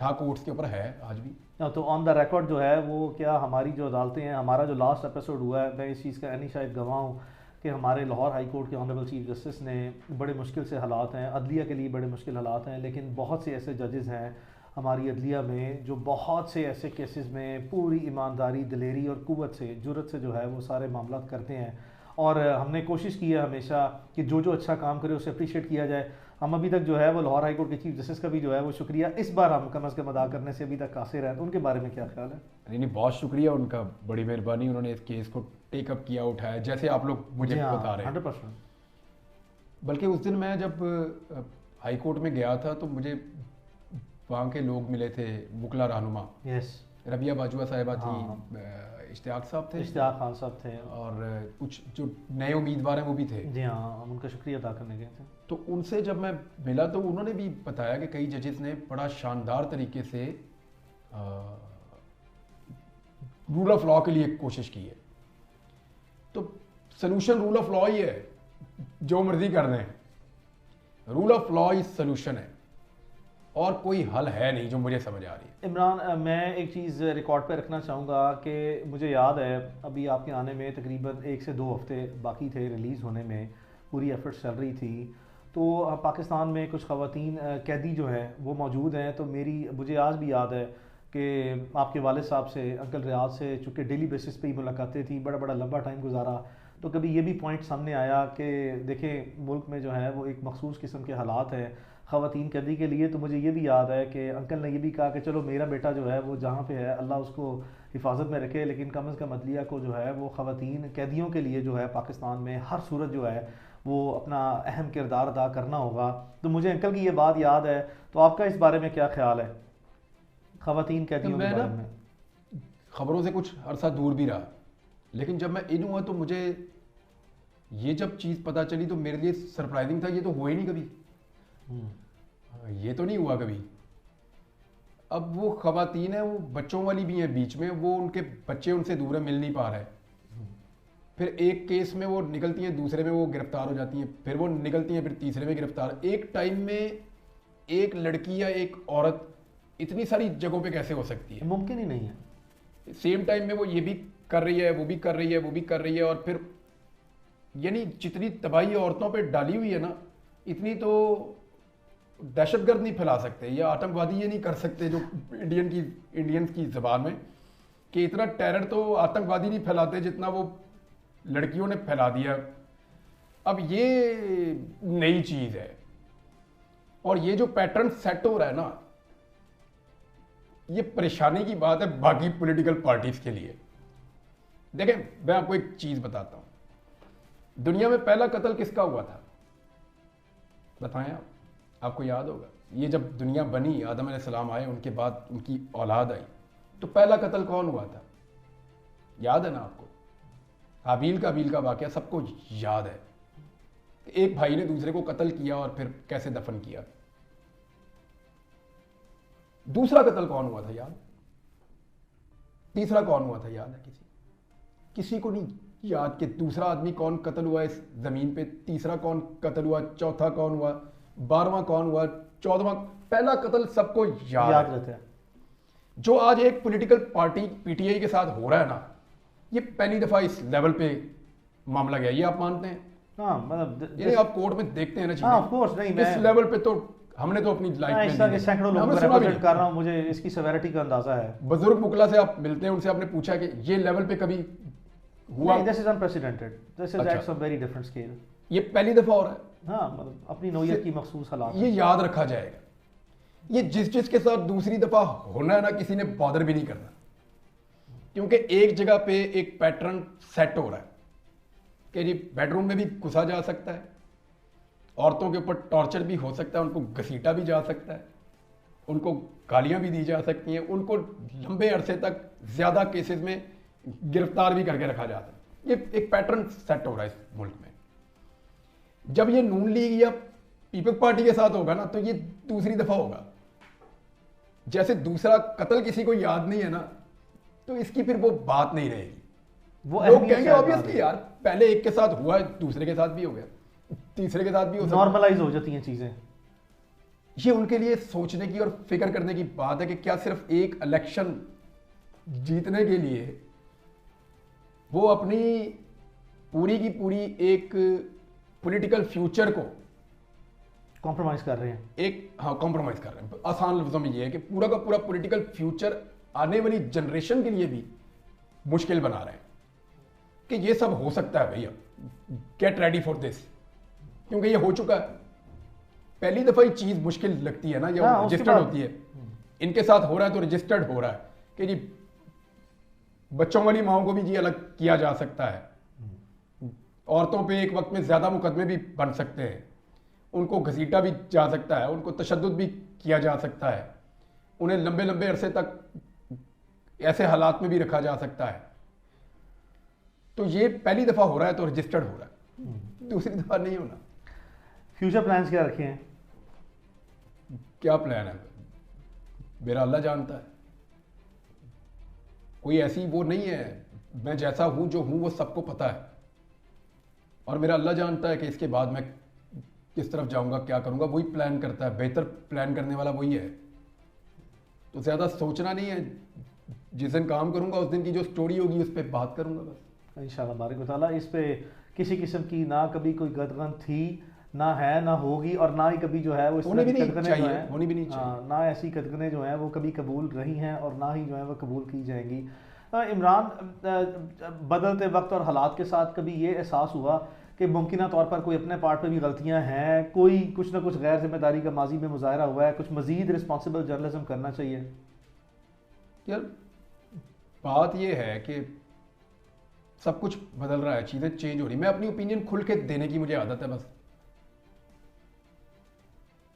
था कोर्ट्स के ऊपर, है आज भी।
तो ऑन द रिकॉर्ड जो है वो क्या हमारी जो अदालतें हैं, हमारा जो लास्ट एपिसोड हुआ है, मैं इस चीज़ का यानी शायद गवाह हूँ कि हमारे लाहौर हाई कोर्ट के ऑनरेबल चीफ जस्टिस ने, बड़े मुश्किल से हालात हैं अदलिया के लिए, बड़े मुश्किल हालात हैं, लेकिन बहुत से ऐसे जजेस हैं हमारी अदलिया में जो बहुत से ऐसे केसेस में पूरी ईमानदारी, दिलेरी और कुव्वत से, जुर्रत से जो है वो सारे मामला करते हैं। और हमने कोशिश की है हमेशा कि जो अच्छा काम करे उसे अप्रिशिएट किया जाए। हम अभी तक जो है वो लाहौर हाई कोर्ट के चीफ जस्टिस का भी जो है वो शुक्रिया इस बार हम कम अज़ कम अदा करने से अभी तक कासिर हैं। तो उनके बारे में क्या ख्याल है?
नहीं, बहुत शुक्रिया उनका, बड़ी मेहरबानी, उन्होंने इस केस को टेकअप किया, उठाया, जैसे आप लोग मुझे बता रहे हैं।
100%।
बल्कि उस दिन मैं जब हाई कोर्ट में गया था तो मुझे वहाँ के लोग मिले थे, वकला रहनुमा, रबिया बाजुआ साहिबा थी, इश्तियाक साहब थे,
इश्तियाक खान साहब थे,
और कुछ जो नए उम्मीदवार हैं वो भी थे।
जी हाँ, हम उनका शुक्रिया अदा करने गए थे।
तो उनसे जब मैं मिला तो उन्होंने भी बताया कि कई जजेस ने बड़ा शानदार तरीके से रूल ऑफ लॉ के लिए कोशिश की है। तो सलूशन रूल ऑफ लॉ ही है, जो मर्जी कर रहे हैं, rule of law he solution है और कोई हल है नहीं जो मुझे समझ आ रही है।
इमरान, मैं एक चीज़ रिकॉर्ड पे रखना चाहूँगा कि मुझे याद है अभी आपके आने में तकरीबन 1 से 2 हफ्ते बाकी थे रिलीज़ होने में, पूरी एफर्ट्स चल रही थी, तो पाकिस्तान में कुछ ख़वातीन कैदी जो है वो मौजूद हैं। तो मुझे आज भी याद है कि आपके वालिद साहब से, अंकल रियाज से, चूँकि डेली बेसिस पे ही मुलाकातें थी, बड़ा बड़ा लंबा टाइम गुजारा, तो कभी ये भी पॉइंट सामने आया कि देखें मुल्क में जो है वो एक मखसूस किस्म के हालात हैं ख़वातीन कैदी के लिए। तो मुझे ये भी याद है कि अंकल ने ये भी कहा कि चलो मेरा बेटा जो है वो जहाँ पे है अल्लाह उसको हिफाजत में रखे, लेकिन कम अज़ कम अदलिया को जो है वो ख़वातीन कैदियों के लिए जो है पाकिस्तान में हर सूरत जो है वो अपना अहम किरदार अदा करना होगा। तो मुझे अंकल की ये बात याद है, तो आपका इस बारे में क्या ख्याल है ख़वातीन
तो
कैदियों के
मैं
बारे
ना
में?
खबरों से कुछ अरसा दूर भी रहा, लेकिन जब मैं इन हुआ तो मुझे ये जब चीज़ पता चली तो मेरे लिए सरप्राइजिंग था। ये तो हुआ ही नहीं कभी, ये तो नहीं हुआ कभी। अब वो खवातीन है, वो बच्चों वाली भी हैं बीच में, वो उनके बच्चे उनसे दूर है, मिल नहीं पा रहे। फिर एक केस में वो निकलती हैं, दूसरे में वो गिरफ्तार हो जाती हैं, फिर वो निकलती हैं, फिर तीसरे में गिरफ्तार। एक टाइम में एक लड़की या एक औरत इतनी सारी जगहों पे कैसे हो सकती है?
मुमकिन ही नहीं है।
सेम टाइम में वो ये भी कर रही है, वो भी कर रही है, वो भी कर रही है, और फिर यानी जितनी तबाही औरतों पे डाली हुई है ना, इतनी तो दहशतगर्द नहीं फैला सकते या आतंकवादी ये नहीं कर सकते जो इंडियंस की ज़बान में, कि इतना टेरर तो आतंकवादी नहीं फैलाते जितना वो लड़कियों ने फैला दिया। अब ये नई चीज़ है, और ये जो पैटर्न सेट हो रहा है ना, ये परेशानी की बात है बाकी पॉलिटिकल पार्टीज के लिए। देखें, मैं आपको एक चीज़ बताता हूँ। दुनिया में पहला कत्ल किसका हुआ था बताएं आप? आपको याद होगा, ये जब दुनिया बनी, आदम अलैहिस्सलाम आए, उनके बाद उनकी औलाद आई, तो पहला कत्ल कौन हुआ था? याद है ना आपको? हाबील काबील का वाकया सबको याद है। एक भाई ने दूसरे को कत्ल किया और फिर कैसे दफन किया। दूसरा कत्ल कौन हुआ था याद? तीसरा कौन हुआ था याद है? किसी को नहीं याद कि दूसरा आदमी कौन कत्ल हुआ इस जमीन पे, तीसरा कौन कत्ल हुआ, चौथा कौन हुआ, 12वां कौन हुआ, 14वां। पहला कत्ल सबको याद
रहता है।
जो आज एक पॉलिटिकल पार्टी पीटीआई के साथ हो रहा है ना, ये पहली दफा इस लेवल पे मामला गया। ये आप मानते हैं?
हाँ, मतलब
ये आप कोर्ट में देखते हैं ना चीजें।
हाँ, ऑफ कोर्स। नहीं,
इस लेवल पे तो हमने तो अपनी लाइफ में
इस तरह के सैकड़ों लोगों को रिप्रेजेंट कर रहा हूँ, मुझे इसकी सेवेरिटी का अंदाजा है।
बुजुर्ग मुकला से आप मिलते हैं, उनसे आपने पूछा कि ये लेवल पे कभी हुआ?
This is unprecedented, this is at a very different scale.
ये पहली दफा हो रहा है।
हाँ, मतलब अपनी नौयत की मखसूस हालात।
ये याद रखा जाएगा। ये जिसके साथ दूसरी दफा होना है ना, किसी ने बॉदर भी नहीं करना, क्योंकि एक जगह पे एक पैटर्न सेट हो रहा है कि जी बेडरूम में भी घुसा जा सकता है, औरतों के ऊपर टॉर्चर भी हो सकता है, उनको घसीटा भी जा सकता है, उनको गालियां भी दी जा सकती हैं, उनको लंबे अरसे तक ज्यादा केसेस में गिरफ्तार भी करके रखा जाता है। ये एक पैटर्न सेट हो रहा है इस मुल्क में। जब ये नून लीग या पीपल्स पार्टी के साथ होगा ना, तो ये दूसरी दफा होगा। जैसे दूसरा कत्ल किसी को याद नहीं है ना, तो इसकी फिर वो बात नहीं रहेगी। वो लोग कहेंगे ऑब्वियसली यार, पहले एक के साथ हुआ, दूसरे के साथ भी हो गया, तीसरे के साथ भी हो सकता है।
नॉर्मलाइज हो जाती हैं चीजें।
ये उनके लिए सोचने की और फिक्र करने की बात है कि क्या सिर्फ एक इलेक्शन जीतने के लिए वो अपनी पूरी की पूरी एक पॉलिटिकल फ्यूचर को
कॉम्प्रोमाइज कर रहे हैं।
कॉम्प्रोमाइज कर रहे हैं। आसान लफ्जों में ये है कि पूरा का पूरा पॉलिटिकल फ्यूचर आने वाली जनरेशन के लिए भी मुश्किल बना रहे हैं कि ये सब हो सकता है भैया, गेट रेडी फॉर दिस, क्योंकि ये हो चुका है। पहली दफा ये चीज मुश्किल लगती है ना, ये रजिस्टर्ड होती है। इनके साथ हो रहा है तो रजिस्टर्ड हो रहा है कि जी बच्चों वाली माओ को भी जी अलग किया जा सकता है, औरतों पे एक वक्त में ज्यादा मुकदमे भी बन सकते हैं, उनको घसीटा भी जा सकता है, उनको तशद्दुद भी किया जा सकता है, उन्हें लंबे लंबे अरसे तक ऐसे हालात में भी रखा जा सकता है। तो ये पहली दफा हो रहा है तो रजिस्टर्ड हो रहा है, दूसरी दफा नहीं होना।
फ्यूचर प्लान्स क्या रखे हैं?
क्या प्लान है मेरा अल्लाह जानता है। कोई ऐसी वो नहीं है, मैं जैसा हूं जो हूं वो सबको पता है, और मेरा अल्लाह जानता है कि इसके बाद मैं किस तरफ जाऊंगा, क्या करूंगा, वही प्लान करता है। बेहतर प्लान करने वाला वही है। तो ज्यादा सोचना नहीं है, जिस दिन काम करूंगा उस दिन की जो स्टोरी होगी उस पर बात करूंगा बस।
इंशाल्लाह बारिक व तआला। इस पे किसी किस्म की ना कभी कोई कदगन थी, ना है, ना होगी, और ना ही कभी जो है वो इस
होनी
तरह
भी
की
नहीं
कदगनें जो
चाहिए,
हैं,
होनी भी नहीं चाहिए।
ना ऐसी कदगनें जो हैं वो कभी कबूल रही हैं और ना ही जो है वो कबूल की जाएंगी। इमरान, बदलते वक्त और हालात के साथ कभी ये एहसास हुआ कि मुमकिन तौर पर कोई अपने पार्ट पे भी गलतियां हैं, कोई कुछ ना कुछ गैर जिम्मेदारी का माजी में मुजाहरा हुआ है, कुछ मजीद रिस्पॉन्सिबल जर्नलिज्म करना चाहिए?
यार बात ये है कि सब कुछ बदल रहा है, चीज़ें चेंज हो रही, मैं अपनी ओपिनियन खुल के देने की मुझे आदत है बस।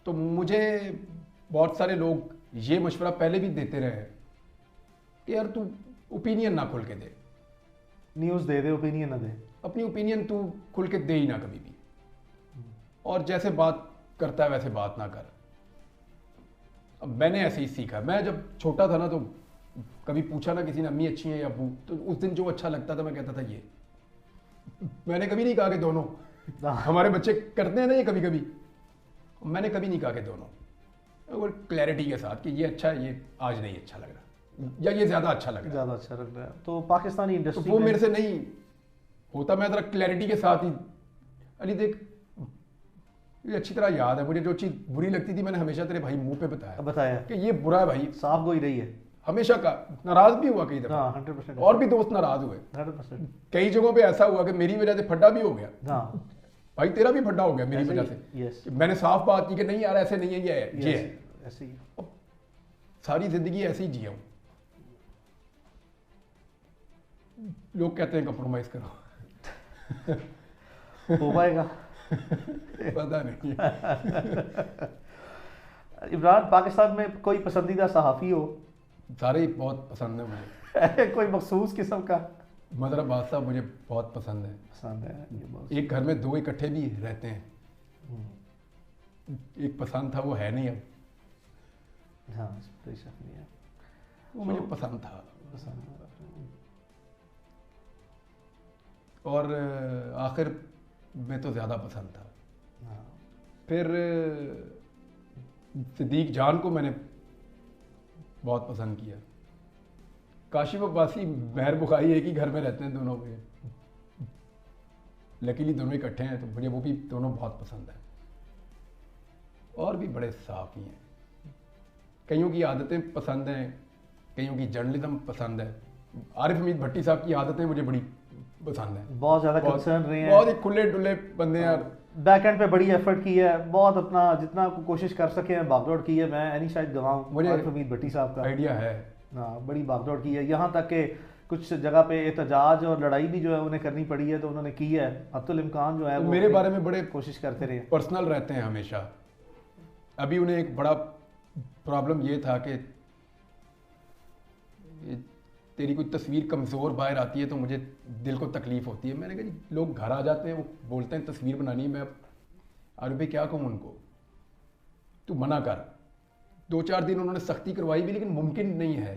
तो मुझे बहुत सारे लोग ये मशवरा पहले भी देते रहे हैं कि यार तू ओपिनियन ना खुल के दे,
न्यूज़ दे दे, ओपिनियन ना दे,
अपनी ओपिनियन तू खुल के दे ही ना कभी भी, और जैसे बात करता है वैसे बात ना कर। अब मैंने ऐसे ही सीखा, मैं जब छोटा था ना तो कभी पूछा ना किसी ने अम्मी अच्छी है या अब्बू, तो उस दिन जो अच्छा लगता था मैं कहता था ये। मैंने कभी नहीं कहा कि दोनों, हमारे बच्चे करते हैं ना ये कभी कभी, मैंने कभी नहीं कहा कि दोनों, और क्लैरिटी के साथ कि ये अच्छा है, ये आज नहीं अच्छा लग रहा, या ये ज़्यादा अच्छा लग रहा है,
ज़्यादा अच्छा लग रहा है। तो पाकिस्तानी
तो
इंडस्ट्री
वो
में
मेरे से नहीं होता, मैं ज़रा क्लैरिटी के साथ ही, अली देख ये अच्छी तरह याद है मुझे, जो चीज़ बुरी लगती थी मैंने हमेशा तेरे भाई मुंह पे बताया कि ये बुरा है भाई,
साफ गोई रही है,
हमेशा का। नाराज भी हुआ कई दफा,
हाँ 100%,
और भी दोस्त नाराज हुए,
100%,
कई जगहों पे ऐसा हुआ कि मेरी वजह से फड्डा भी हो गया,
हाँ
भाई तेरा भी फड्डा हो गया मेरी
ऐसे
वजह
ही,
से,
यस
कि मैंने साफ बात की कि नहीं यार ऐसे नहीं है, ये है, ये है।
ऐसे ही।
सारी जिंदगी ऐसे ही जिया हूं, लोग कहते हैं कंप्रोमाइज करो,
हो पाएगा?
पता नहीं।
इमरान, पाकिस्तान में कोई पसंदीदा सहाफ़ी हो?
सारे ही बहुत पसंद है मुझे,
कोई मखसूस किस्म का?
मदर अब्बास साहब मुझे बहुत पसंद है,
पसंद है ये बहुत।
एक घर में दो इकट्ठे भी रहते हैं, एक पसंद था वो है नहीं अब,
हाँ कोई शक नहीं है,
वो मुझे पसंद था,
पसंद है।
और आखिर में तो ज़्यादा पसंद था।
हाँ।
फिर सिद्दीक जान को मैंने बहुत पसंद किया, काशिफ अब्बासी महर बुखारी एक ही घर में रहते हैं दोनों के, लकीली दोनों इकट्ठे हैं, तो मुझे वो भी दोनों बहुत पसंद है। और भी बड़े साफ़ी हैं, कईयों की आदतें पसंद हैं, कईयों की जर्नलिज्म पसंद है। आरिफ हमीद भट्टी साहब की आदतें मुझे बड़ी पसंद हैं,
बहुत ज़्यादा कंसर्न रहे हैं,
बहुत ही खुले डुले बंदे हैं,
बैक एंड पे बड़ी एफर्ट की है, बहुत अपना जितना कोशिश कर सके हैं भागदौड़ की है। मैं एनी शायद गवाऊँ,
मुझे
आरिफ हमीद भट्टी साहब का
आइडिया है,
हाँ बड़ी भागदौड़ की है, यहाँ तक कि कुछ जगह पे एहतजाज और लड़ाई भी जो है उन्हें करनी पड़ी है, तो उन्होंने की है। अब्दुल इम्कान जो है वो
मेरे बारे में बड़े
कोशिश करते रहे,
पर्सनल रहते हैं हमेशा। अभी उन्हें एक बड़ा प्रॉब्लम ये था कि तेरी कोई तस्वीर कमज़ोर बाहर आती है तो मुझे दिल को तकलीफ़ होती है। मैंने कहा जी लोग घर आ जाते हैं, वो बोलते हैं तस्वीर बनानी है, मैं अरे भाई क्या कहूँ उनको, तू मना कर। 2-4 दिन उन्होंने सख्ती करवाई भी, लेकिन मुमकिन नहीं है।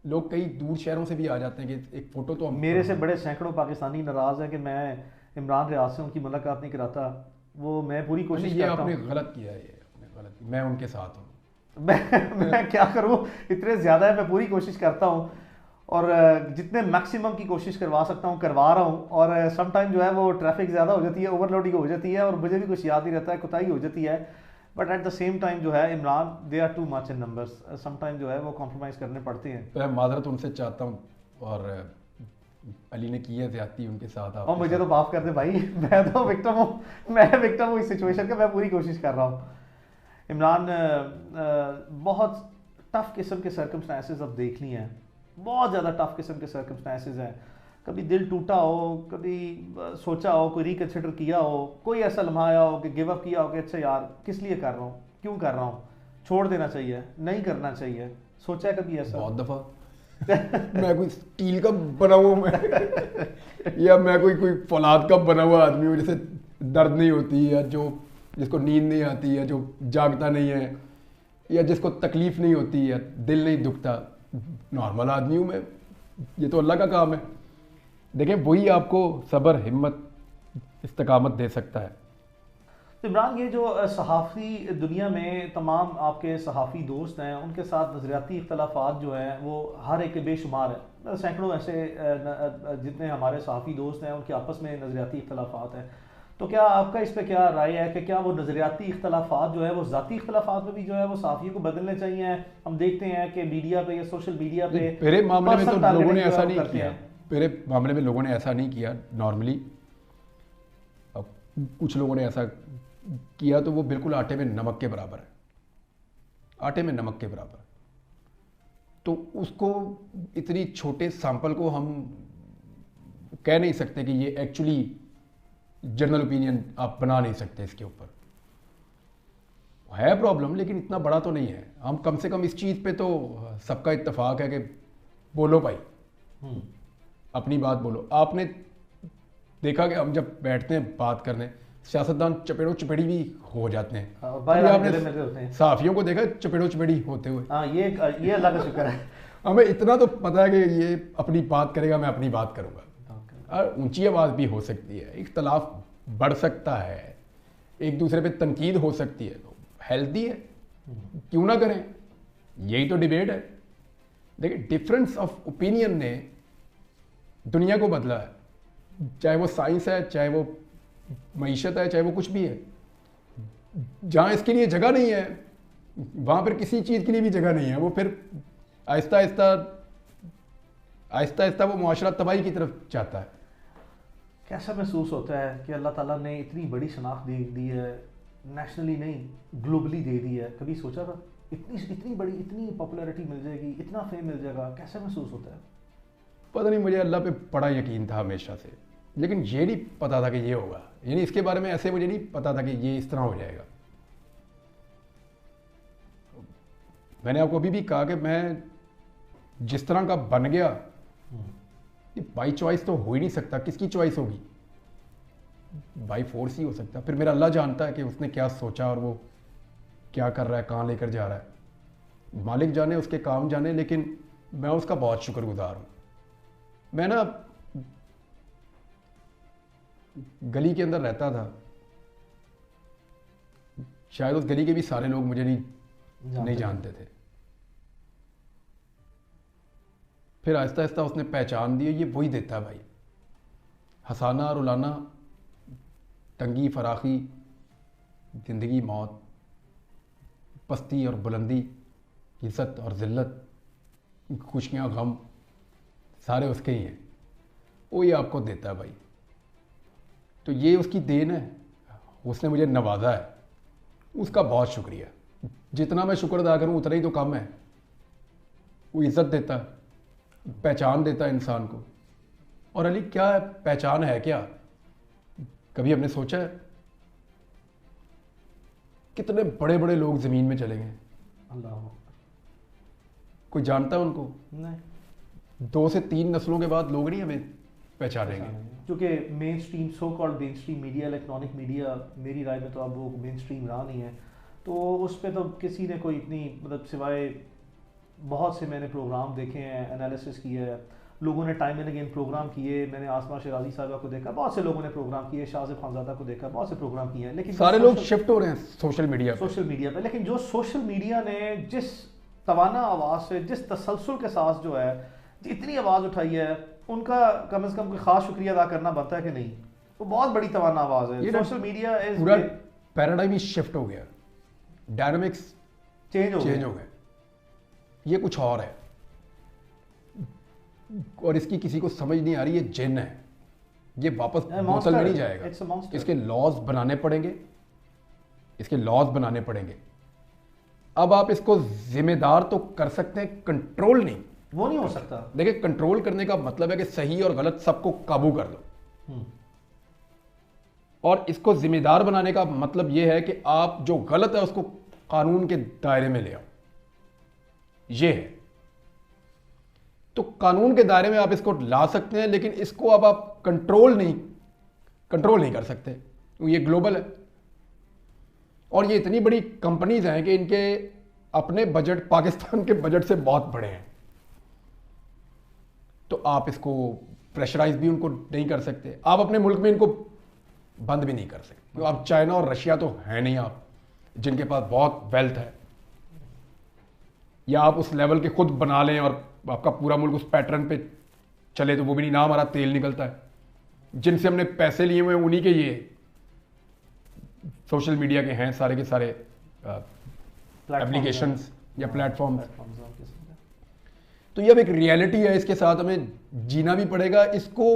लोग कई दूर शहरों से भी आ जाते हैं कि एक फ़ोटो तो हम,
मेरे से बड़े सैकड़ों पाकिस्तानी नाराज़ हैं कि मैं इमरान रियाज से उनकी मुलाकात नहीं कराता। वो मैं पूरी कोशिश
ये
करता
आपने
हूँ।
गलत किया है, ये आपने गलत किया, मैं उनके साथ हूँ।
मैं क्या करूँ, इतने ज़्यादा है, मैं पूरी कोशिश करता हूँ और जितने मैक्सिमम की कोशिश करवा सकता हूँ करवा रहा हूँ। और सम टाइम जो है वो ट्रैफिक ज़्यादा हो जाती है, ओवरलोडिंग हो जाती है और मुझे भी कुछ याद नहीं रहता है, कुताही हो जाती है। But at the same time जो है Imran, they are too much in numbers, some time जो है वो कॉम्प्रोमाइज़ करने पड़ते हैं।
मैं माजरत उनसे चाहता हूँ, और अली ने की है ज़्यादती उनके साथ।
और मुझे तो माफ़ कर दे भाई, मैं तो विक्टिम हूँ, मैं विक्टिम हूँ इस सिचुएशन का, मैं पूरी कोशिश कर रहा हूँ। इमरान, बहुत टफ किस्म के सर्कमस्टांसेस अब देख ली हैं, बहुत ज़्यादा टफ किस्म के सर्कमस्टांसेस हैं। कभी दिल टूटा हो, कभी सोचा हो, कोई रिकन्सिडर किया हो, कोई ऐसा लम्हा आया हो कि गिव अप किया हो कि अच्छा यार किस लिए कर रहा हूँ, क्यों कर रहा हूँ, छोड़ देना चाहिए, नहीं करना चाहिए, सोचा है कभी ऐसा?
बहुत दफ़ा। मैं कोई स्टील का बना हुआ मैं या मैं कोई फौलाद का बना हुआ आदमी हूँ जिसे दर्द नहीं होती, या जो जिसको नींद नहीं आती, या जो जागता नहीं है, या जिसको तकलीफ नहीं होती, या दिल नहीं दुखता। नॉर्मल आदमी हूँ मैं, ये तो अल्लाह का काम है। देखें वही आपको सब्र, हिम्मत, इस्तिकामत दे सकता है।
तो इमरान, ये जो सहाफ़ी दुनिया में तमाम आपके सहाफ़ी दोस्त हैं, उनके साथ नज़रियाती इख्तलाफात जो हैं वो हर एक के बेशुमार है। सैकड़ों ऐसे जितने हमारे सहाफ़ी दोस्त हैं उनके आपस में नज़रियाती इख्तलाफात हैं। तो क्या आपका इस पर क्या राय है कि क्या वो नज़रियाती इख्तलाफात जो है वो ज़ाती इख्तलाफात में भी जो है वो सहाफ़ियों को बदलने चाहिए? हम देखते हैं कि मीडिया पे या सोशल मीडिया पे
मेरे मामले में तो लोगों ने ऐसा नहीं
करते
किया।
हैं।
मेरे मामले में लोगों ने ऐसा नहीं किया नॉर्मली। अब कुछ लोगों ने ऐसा किया तो वो बिल्कुल आटे में नमक के बराबर है, आटे में नमक के बराबर। तो उसको इतनी छोटे सैंपल को हम कह नहीं सकते कि ये एक्चुअली जनरल ओपिनियन आप बना नहीं सकते। इसके ऊपर है प्रॉब्लम, लेकिन इतना बड़ा तो नहीं है। हम कम से कम इस चीज़ पे तो सबका इत्तेफाक है कि बोलो भाई, अपनी बात बोलो। आपने देखा कि हम जब बैठते हैं बात करने, सियासतदान चपेड़ो चपेड़ी भी हो जाते हैं।
बाहर
आपने
गले मिलते होते हैं।
सहाफियों को देखा चपेड़ो चपेड़ी होते हुए?
हाँ, ये अल्लाह का शुक्र है।
हमें इतना तो पता है कि ये अपनी बात करेगा, मैं अपनी बात करूंगा। और ऊंची आवाज़ भी हो सकती है, इख्तलाफ बढ़ सकता है, एक दूसरे पे तनकीद हो सकती है, तो हेल्दी है, क्यों ना करें। यही तो डिबेट है। देखिए, डिफरेंस ऑफ ओपिनियन ने दुनिया को बदला है, चाहे वो साइंस है, चाहे वो मईशत है, चाहे वो कुछ भी है। जहाँ इसके लिए जगह नहीं है वहाँ पर किसी चीज़ के लिए भी जगह नहीं है। वो फिर आहिस्ता आहिस्ता वो मुआशरा तबाही की तरफ जाता है।
कैसा महसूस होता है कि अल्लाह ताला ने इतनी बड़ी शनाख्त दी है, नेशनली नहीं ग्लोबली दे दी है? कभी सोचा था इतनी बड़ी, इतनी पॉपुलैरिटी मिल जाएगी, इतना फेम मिल जाएगा? कैसा महसूस होता है?
पता नहीं, मुझे अल्लाह पे बड़ा यकीन था हमेशा से, लेकिन ये नहीं पता था कि ये होगा। यानी इसके बारे में ऐसे मुझे नहीं पता था कि ये इस तरह हो जाएगा। मैंने आपको अभी भी कहा कि मैं जिस तरह का बन गया, ये बाई चॉइस तो हो ही नहीं सकता। किसकी चॉइस होगी? बाई फोर्स ही हो सकता। फिर मेरा अल्लाह जानता है कि उसने क्या सोचा और वो क्या कर रहा है, कहाँ लेकर जा रहा है। मालिक जाने, उसके काम जाने, लेकिन मैं उसका बहुत शुक्रगुजार हूँ। मैं ना गली के अंदर रहता था, शायद उस गली के भी सारे लोग मुझे नहीं जानते थे। फिर आहिस्ता आहिस्ता उसने पहचान दी। ये वही देता है भाई, हंसाना रुलाना, तंगी फराखी, ज़िंदगी मौत, पस्ती और बुलंदी, इज़्ज़त और ज़िल्लत, खुशियाँ गम, सारे उसके ही हैं। वो ये आपको देता है भाई। तो ये उसकी देन है, उसने मुझे नवाजा है, उसका बहुत शुक्रिया। जितना मैं शुक्र अदा करूँ उतना ही तो कम है। वो इज़्ज़त देता है, पहचान देता है इंसान को। और अली, क्या है पहचान? है क्या? कभी हमने सोचा है? कितने बड़े बड़े लोग ज़मीन में चले गए,
अल्लाह,
कोई जानता है उनको?
नहीं।
2 से 3 नस्लों के बाद लोग नहीं हमें पहचानेंगे।
क्योंकि main stream, so called main stream media, electronic media, मेरी राय में तो अब वो मेन स्ट्रीम रहा नहीं है। तो उस पर तो किसी ने कोई इतनी, मतलब सिवाय बहुत से मैंने प्रोग्राम देखे हैं, एनालिसिस किया है, लोगों ने टाइम एंड अगेन प्रोग्राम किए। मैंने आसमा शराजी साहबा को देखा, बहुत से लोगों ने प्रोग्राम किए, शाहज़ेब खानज़ादा को देखा, बहुत से प्रोग्राम किए हैं। लेकिन
सारे लोग शिफ्ट हो रहे हैं सोशल मीडिया
पे। लेकिन जो सोशल मीडिया ने जिस तवाना आवाज़ से, जिस तसलसल के साथ जो है जितनी आवाज़ उठाई है, उनका कम से कम कोई ख़ास शुक्रिया अदा करना बनता है कि नहीं? वो बहुत बड़ी तवाना आवाज़ है। सोशल मीडिया
पूरा पैराडाइम ही शिफ्ट हो गया, डायनामिक्स
चेंज हो गए।
ये कुछ और है, और इसकी किसी को समझ नहीं आ रही। ये जिन है, ये वापस बोतल में नहीं जाएगा। इसके लॉज बनाने पड़ेंगे, इसके लॉज बनाने पड़ेंगे। अब आप इसको जिम्मेदार तो कर सकते हैं, कंट्रोल नहीं।
वो नहीं हो सकता।
देखिए, कंट्रोल करने का मतलब है कि सही और गलत सबको काबू कर लो, और इसको जिम्मेदार बनाने का मतलब यह है कि आप जो गलत है उसको कानून के दायरे में ले आओ। ये है, तो कानून के दायरे में आप इसको ला सकते हैं, लेकिन इसको अब आप कंट्रोल नहीं कर सकते। ये ग्लोबल है, और ये इतनी बड़ी कंपनीज हैं कि इनके अपने बजट पाकिस्तान के बजट से बहुत बड़े हैं। तो आप इसको प्रेशराइज भी उनको नहीं कर सकते। आप अपने मुल्क में इनको बंद भी नहीं कर सकते, क्योंकि आप चाइना और रशिया तो है नहीं आप जिनके पास बहुत वेल्थ है, या आप उस लेवल के खुद बना लें और आपका पूरा मुल्क उस पैटर्न पे चले तो वो भी नहीं ना, हमारा तेल निकलता है। जिनसे हमने पैसे लिए हुए हैं उन्हीं के ये सोशल मीडिया के हैं सारे के सारे एप्लीकेशंस या प्लेटफॉर्म्स। तो ये अब एक रियलिटी है, इसके साथ हमें जीना भी पड़ेगा। इसको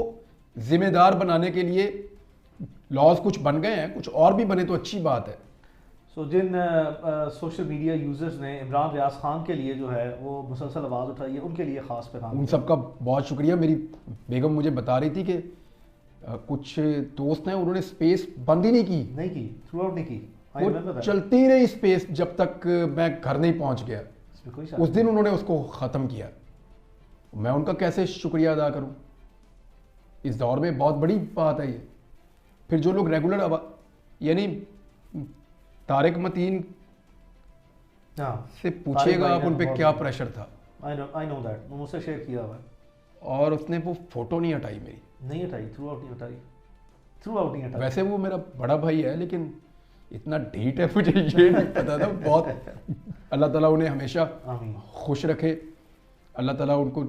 जिम्मेदार बनाने के लिए लॉज कुछ बन गए हैं, कुछ और भी बने तो अच्छी बात है।
सो जिन सोशल मीडिया यूजर्स ने इमरान रियाज खान के लिए जो है वो मुसलसल आवाज़ उठाई है, उनके लिए ख़ास पैगाम।
उन सबका बहुत शुक्रिया। मेरी बेगम मुझे बता रही थी कि कुछ दोस्त हैं उन्होंने स्पेस बंद ही नहीं की,
थ्रू आउट नहीं की,
वो चलती ही रही स्पेस जब तक मैं घर नहीं पहुंच गया। उस दिन उन्होंने उसको ख़त्म किया। मैं उनका कैसे शुक्रिया अदा करूं? इस दौर में बहुत बड़ी बात है ये। फिर जो लोग रेगुलर यानी तारिक मतीन से पूछिएगा आप उन पे क्या प्रेशर था।
आई नो दैट, मुझसे शेयर किया हुआ है।
और उसने वो फोटो नहीं हटाई मेरी,
नहीं हटाई, थ्रू आउट नहीं हटाई।
वैसे वो मेरा बड़ा भाई है लेकिन इतना ढीठ है मुझे ये नहीं पता था। बहुत अल्लाह ताला उन्हें हमेशा खुश रखे। अल्लाह ताला उनको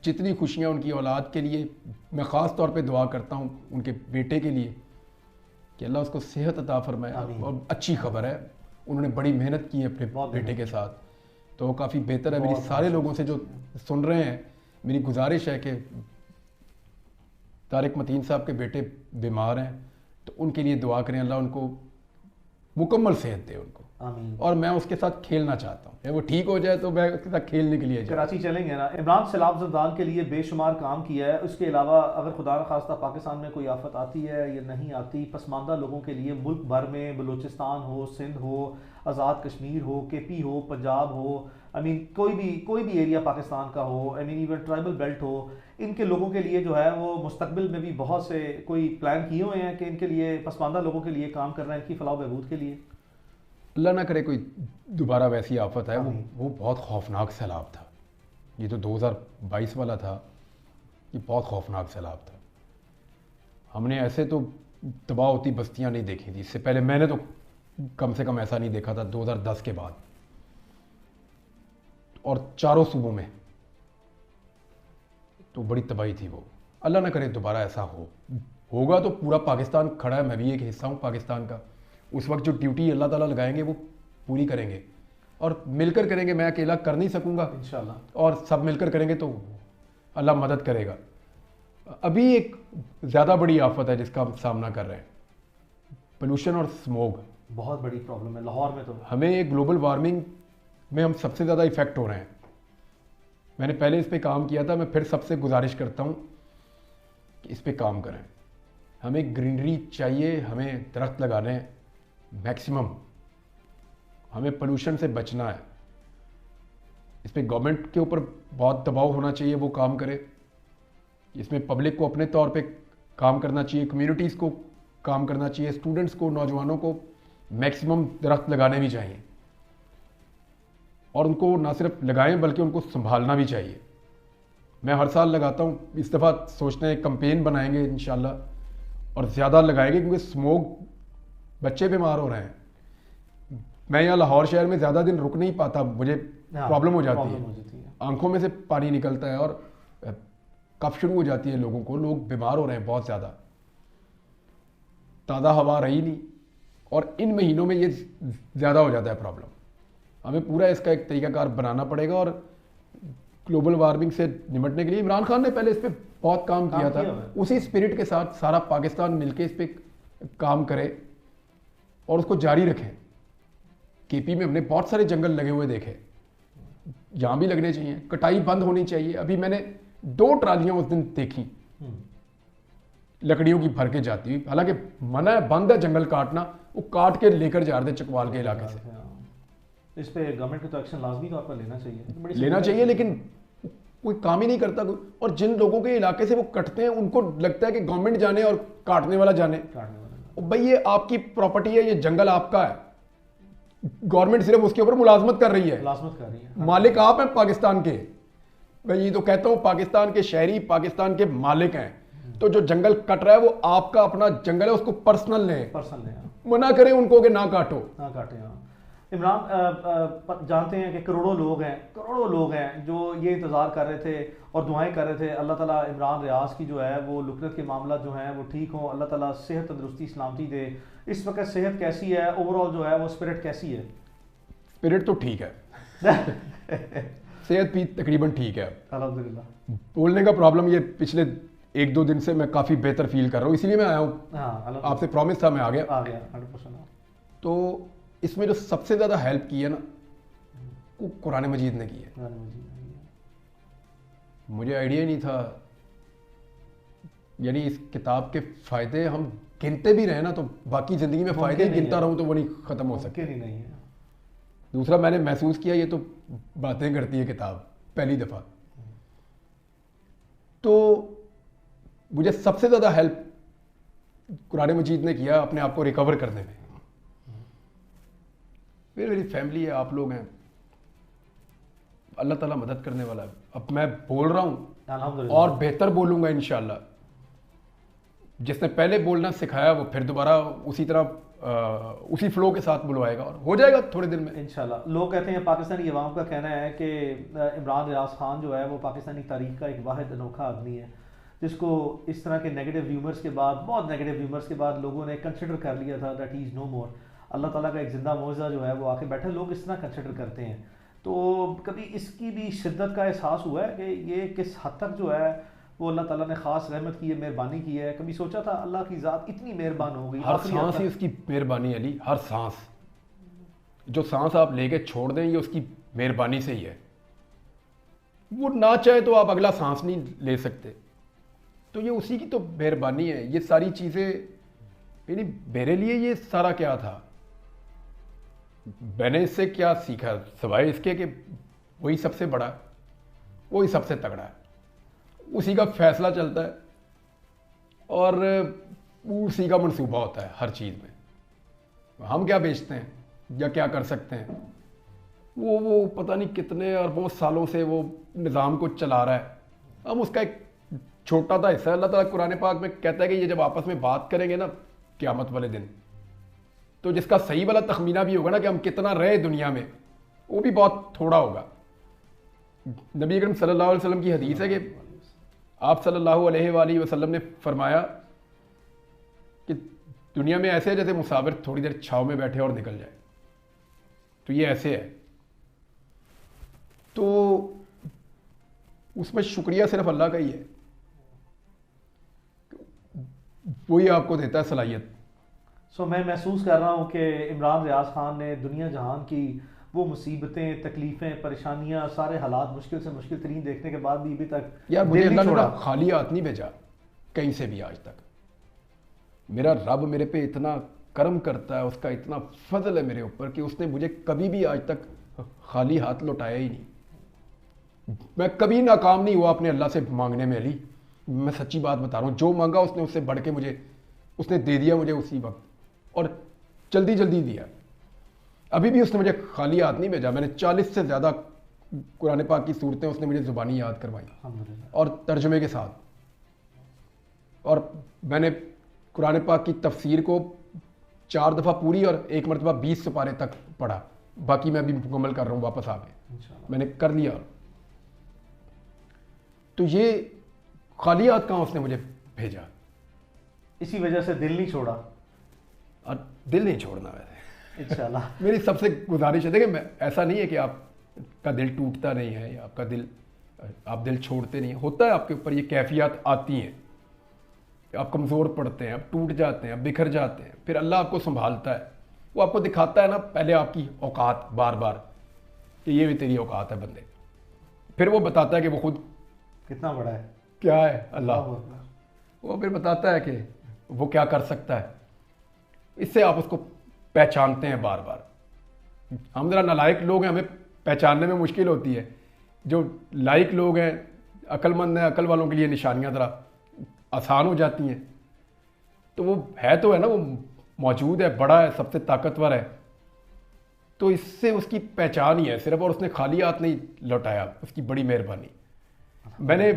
जितनी खुशियाँ उनकी औलाद के लिए, मैं ख़ास तौर पे दुआ करता हूँ उनके बेटे के लिए कि अल्लाह उसको सेहत अता फरमाए। और अच्छी खबर है, उन्होंने बड़ी मेहनत की है अपने बेटे के साथ, तो वो काफ़ी बेहतर है। मेरी सारे लोगों से जो सुन रहे हैं, मेरी गुजारिश है कि तारिक मतीन साहब के बेटे बीमार हैं तो उनके लिए दुआ करें, अल्लाह उनको मुकम्मल सेहत दे उनको।
आमीन।
और मैं उसके साथ खेलना चाहता हूँ, वो ठीक हो जाए तो मैं उसके साथ खेलने के लिए जाऊँ।
कराची चलेंगे ना। इमरान सैलाब ज़रदान के लिए बेशुमार काम किया है। उसके अलावा अगर खुदा न खास्ता पाकिस्तान में कोई आफत आती है या नहीं आती, पसमानदा लोगों के लिए मुल्क भर में, बलूचिस्तान हो, सिंध हो, आज़ाद कश्मीर हो, KP हो, पंजाब हो, कोई भी एरिया पाकिस्तान का हो, इवन ट्राइबल बेल्ट हो, इनके लोगों के लिए जो है वो मुस्तकबिल में भी बहुत से कोई प्लान किए हुए हैं कि इनके लिए, पसमानदा लोगों के लिए काम करना है, इनकी फलाह बहबूद के लिए।
अल्लाह ना करे कोई दोबारा वैसी आफत है। वो बहुत खौफनाक सैलाब था। ये तो 2022 वाला था, ये बहुत खौफनाक सैलाब था। हमने ऐसे तो तबाह होती बस्तियां नहीं देखी थी इससे पहले। मैंने तो कम से कम ऐसा नहीं देखा था 2010 के बाद, और चारों सूबों में तो बड़ी तबाही थी वो। अल्लाह ना करे दोबारा ऐसा होगा तो पूरा पाकिस्तान खड़ा है, मैं भी एक हिस्सा हूँ पाकिस्तान का। उस वक्त जो ड्यूटी अल्लाह ताला लगाएंगे वो पूरी करेंगे और मिलकर करेंगे। मैं अकेला कर नहीं सकूंगा
इंशाल्लाह,
और सब मिलकर करेंगे तो अल्लाह मदद करेगा। अभी एक ज़्यादा बड़ी आफत है जिसका हम सामना कर रहे हैं, पोल्यूशन और स्मोग।
बहुत बड़ी प्रॉब्लम है लाहौर में। तो
हमें ग्लोबल वार्मिंग में हम सबसे ज़्यादा इफ़ेक्ट हो रहे हैं। मैंने पहले इस पे काम किया था, मैं फिर सबसे गुजारिश करता हूँ कि इस पे काम करें। हमें ग्रीनरी चाहिए, हमें दरख्त लगाने हैं मैक्सिमम, हमें पोल्यूशन से बचना है। इस पे गवर्नमेंट के ऊपर बहुत दबाव होना चाहिए, वो काम करे। इसमें पब्लिक को अपने तौर पे काम करना चाहिए, कम्युनिटीज़ को काम करना चाहिए, स्टूडेंट्स को, नौजवानों को मैक्सिमम दरख्त लगाने भी चाहिए। और उनको ना सिर्फ लगाएं बल्कि उनको संभालना भी चाहिए। मैं हर साल लगाता हूँ, इस दफ़ा सोचते हैं कैंपेन बनाएंगे इंशाल्लाह और ज़्यादा लगाएंगे, क्योंकि स्मोक, बच्चे बीमार हो रहे हैं। मैं यहाँ लाहौर शहर में ज़्यादा दिन रुक नहीं पाता, मुझे प्रॉब्लम हो जाती है, आंखों में से पानी निकलता है और कफ शुरू हो जाती है लोगों को, लोग बीमार हो रहे हैं बहुत ज़्यादा। ताज़ा हवा रही नहीं और इन महीनों में ये ज़्यादा हो जाता है प्रॉब्लम। हमें पूरा इसका एक तरीकाकार बनाना पड़ेगा और ग्लोबल वार्मिंग से निपटने के लिए इमरान खान ने पहले इस पर बहुत काम किया था। उसी स्पिरिट के साथ सारा पाकिस्तान मिलकर इस पर काम करे और उसको जारी रखें। KP में हमने बहुत सारे जंगल लगे हुए देखे, यहाँ भी लगने चाहिए, कटाई बंद होनी चाहिए। अभी मैंने 2 ट्रालियाँ उस दिन देखी लकड़ियों की भर के जाती हुई, हालांकि मना है, बंद है जंगल काटना, वो काट के लेकर जा रहे थे चकवाल के इलाके से।
इस पे गवर्नमेंट को तो एक्शन लाजमी तौर पर
लेना चाहिए, लेकिन कोई काम ही नहीं करता कोई। और जिन लोगों के इलाके से वो कटते हैं उनको लगता है कि गवर्नमेंट जाने और काटने वाला जाने। भाई ये आपकी प्रॉपर्टी है, ये जंगल आपका है, गवर्नमेंट सिर्फ उसके ऊपर मुलाजमत कर रही है। मालिक आप हैं पाकिस्तान के। मैं ये तो कहता हूँ पाकिस्तान के शहरी पाकिस्तान के मालिक हैं। तो जो जंगल कट रहा है वो आपका अपना जंगल है, उसको पर्सनल लें,
पर्सनल
मना करें उनको कि ना काटो,
ना काटें। हाँ इमरान, जानते हैं कि करोड़ों लोग हैं जो ये इंतज़ार कर रहे थे और दुआएं कर रहे थे अल्लाह ताला इमरान रियाज की जो है वो लुकनत के मामला जो हैं वो ठीक हो, अल्लाह ताला सेहत तंदुरुस्ती सलामती दे। इस वक्त सेहत कैसी है, ओवरऑल जो है वो स्पिरिट कैसी है?
स्पिरिट तो ठीक है सेहत भी तकरीबन ठीक है।
अल्हम्दुलिल्लाह।
बोलने का प्रॉब्लम ये पिछले 1-2 दिन से मैं काफ़ी बेहतर फील कर रहा हूँ, इसीलिए मैं आया हूँ।
हाँ
आपसे प्रॉमिस था, मैं आ गया
100%।
तो इसमें जो सबसे ज़्यादा हेल्प की है ना वो कुरान मजीद ने की है। मुझे आइडिया ही नहीं था, यानी इस किताब के फ़ायदे हम गिनते भी रहे ना तो बाकी ज़िंदगी में फ़ायदे ही गिनता रहूँ तो वो नहीं ख़त्म हो सकते।
नहीं है।
दूसरा मैंने महसूस किया ये तो बातें करती है किताब पहली दफ़ा, तो मुझे सबसे ज़्यादा हेल्प कुरान मजीद ने किया अपने आप को रिकवर करने में। फिर मेरी फैमिली है, आप लोग हैं, अल्लाह ताला मदद करने वाला है। अब मैं बोल रहा हूँ और बेहतर बोलूँगा इंशाल्लाह। जिसने पहले बोलना सिखाया वो फिर दोबारा उसी तरह उसी फ्लो के साथ बुलवाएगा और हो जाएगा थोड़े दिन में
इंशाल्लाह। लोग कहते हैं, पाकिस्तानी अवाम का कहना है कि इमरान रियाज खान जो है वो पाकिस्तानी तारीख का एक वाहिद अनोखा आदमी है जिसको इस तरह के नेगेटिव र्यूमर्स के बाद, बहुत नेगेटिव र्यूमर्स के बाद लोगों ने कंसिडर कर लिया था दैट ही इज़ नो मोर। अल्लाह ताला का एक ज़िंदा मौजज़ा जो है वो आके बैठे, लोग इस तरह कंसिडर करते हैं। तो कभी इसकी भी शिद्दत का एहसास हुआ है कि ये किस हद तक जो है वो अल्लाह ताला ने ख़ास रहमत की है, मेहरबानी की है? कभी सोचा था अल्लाह की ज़ात इतनी मेहरबान हो गई?
हर सांस ही उसकी मेहरबानी अली, हर सांस, जो सांस आप लेके छोड़ दें ये उसकी मेहरबानी से ही है। वो ना चाहे तो आप अगला सांस नहीं ले सकते, तो ये उसी की तो मेहरबानी है। ये सारी चीज़ें यानी मेरे लिए ये सारा क्या था, मैंने इससे क्या सीखा सिवाय इसके कि वही सबसे बड़ा, वही सबसे तगड़ा है, उसी का फैसला चलता है और उसी का मंसूबा होता है हर चीज़ में। हम क्या बेचते हैं या क्या कर सकते हैं, वो पता नहीं कितने अरबों सालों से वो निज़ाम को चला रहा है, हम उसका एक छोटा सा हिस्सा। अल्लाह ताला कुरान पाक में कहता है कि ये जब आपस में बात करेंगे ना क़यामत वाले दिन, तो जिसका सही वाला तखमीना भी होगा ना कि हम कितना रहे दुनिया में, वो भी बहुत थोड़ा होगा। नबी करीम सल्लल्लाहु अलैहि वसल्लम की हदीस है कि आप सल्लल्लाहु अलैहि वसल्लम ने फरमाया कि दुनिया में ऐसे है जैसे मुसाफिर थोड़ी देर छाँव में बैठे और निकल जाए, तो ये ऐसे है। तो उसमें शुक्रिया सिर्फ अल्लाह का ही है, वही आपको देता है सलाहियत।
मैं महसूस कर रहा हूँ कि इमरान रियाज खान ने दुनिया जहान की वो मुसीबतें, तकलीफ़ें, परेशानियाँ, सारे हालात मुश्किल से मुश्किल तरीन देखने के बाद भी अभी तक
यार मुझे अल्लाह ने खाली हाथ नहीं भेजा कहीं से भी आज तक। मेरा रब मेरे पे इतना कर्म करता है, उसका इतना फजल है मेरे ऊपर कि उसने मुझे कभी भी आज तक खाली हाथ लौटाया ही नहीं। मैं कभी नाकाम नहीं हुआ अपने अल्लाह से मांगने में अली, मैं सच्ची बात बता रहा हूँ। जो मांगा उसने उससे बढ़ के मुझे उसने दे दिया मुझे उसी वक्त, और जल्दी जल्दी दिया। अभी भी उसने मुझे खाली हाथ नहीं भेजा। मैंने 40 से ज़्यादा कुरान पाक की सूरतें उसने मुझे ज़ुबानी याद करवाई और तर्जुमे के साथ, और मैंने कुरान पाक की तफसीर को 4 दफ़ा पूरी और 1 मरतबा 20 सिपारे तक पढ़ा। बाकी मैं अभी मुकम्मल कर रहा हूँ वापस आके, मैंने कर लिया। तो ये खाली हाथ कहाँ उसने मुझे भेजा।
इसी वजह से दिल नहीं छोड़ा,
और दिल नहीं छोड़ना वैसे
इंशाल्लाह।
मेरी सबसे गुजारिश है, देखिए मैं ऐसा नहीं है कि आपका दिल टूटता नहीं है या आपका दिल आप दिल छोड़ते नहीं, होता है आपके ऊपर ये कैफियत आती हैं, आप कमज़ोर पड़ते हैं, आप टूट जाते हैं, आप बिखर जाते हैं, फिर अल्लाह आपको संभालता है। वो आपको दिखाता है ना पहले आपकी औकात बार बार कि ये भी तेरी औकात है बंदे, फिर वो बताता है कि वो खुद
कितना बड़ा है,
क्या है अल्लाह, वो फिर बताता है कि वो क्या कर सकता है। इससे आप उसको पहचानते हैं बार बार। हम ज़रा नालायक लोग हैं, हमें पहचानने में मुश्किल होती है। जो लायक लोग हैं, अक्लमंद हैं, अकल वालों के लिए निशानियां ज़रा आसान हो जाती हैं। तो वो है तो है ना, वो मौजूद है, बड़ा है, सबसे ताकतवर है, तो इससे उसकी पहचान ही है सिर्फ, और उसने खाली हाथ नहीं लौटाया, उसकी बड़ी मेहरबानी। मैंने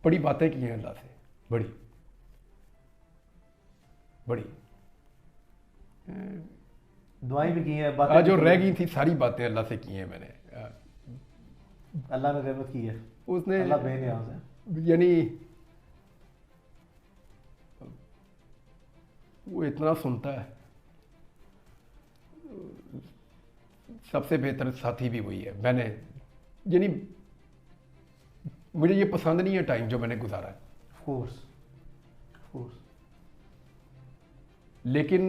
बड़ी बातें की हैं अल्लाह से, बड़ी बड़ी
दुआएं भी की हैं,
आज
बातें
जो
भी की
रह
हैं।
गई थी सारी बातें अल्लाह से की हैं मैंने।
अल्लाह ने रहमत की है,
उसने
अल्लाह बेनियाज है।
यानी वो इतना सुनता है, सबसे बेहतर साथी भी वही है। मैंने यानी मुझे ये पसंद नहीं है टाइम जो मैंने गुजारा है,
ऑफ कोर्स, ऑफ कोर्स।
लेकिन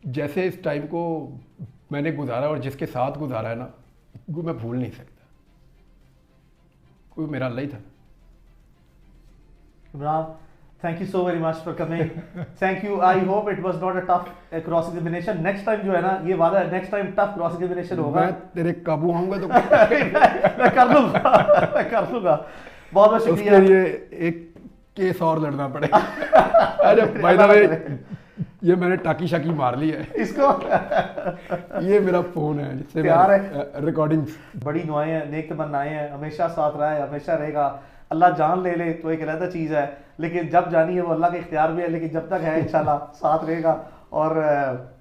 जैसे इस टाइम को मैंने गुजारा और जिसके साथ गुजारा है ना, वो मैं भूल नहीं सकता। कोई मेरा अल्लाह ही था।
Imran, thank you so very much for coming. Thank you. I hope it was not a tough cross examination. Next time जो है ना, ये वादा है, next time tough cross examination होगा।
मैं तेरे काबू आऊंगा तो
मैं कर लूंगा, मैं कर लूंगा। बहुत बहुत
उसके
शुक्रिया।
लिए एक केस और लड़ना पड़ेगा। अरे बाय द वे, ये मैंने टाकी शाकी मार ली है
इसको।
ये मेरा फोन है जिससे
प्यार
मैं रिकॉर्डिंग्स।
बड़ी दुआएं हैं, नेक तमन्नाएं हैं, हमेशा साथ रहा है, हमेशा रहेगा। अल्लाह जान ले ले तो एक अलग चीज़ है, लेकिन जब जानी है वो अल्लाह के इख्तियार में है, लेकिन जब तक है इंशाल्लाह साथ रहेगा। और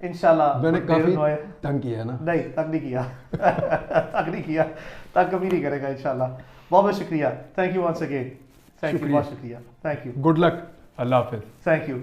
इंशाल्लाह
मैंने काफी
दुआएं।
तंग किया है ना।
नहीं, तंग नहीं किया। तंग नहीं किया, तंग कभी नहीं करेगा इंशाल्लाह। बहुत बहुत शुक्रिया। Thank you once again. Thank you,
शुक्रिया।
बहुत शुक्रिया। Thank you,
good luck. अल्लाह हाफिज।
Thank you.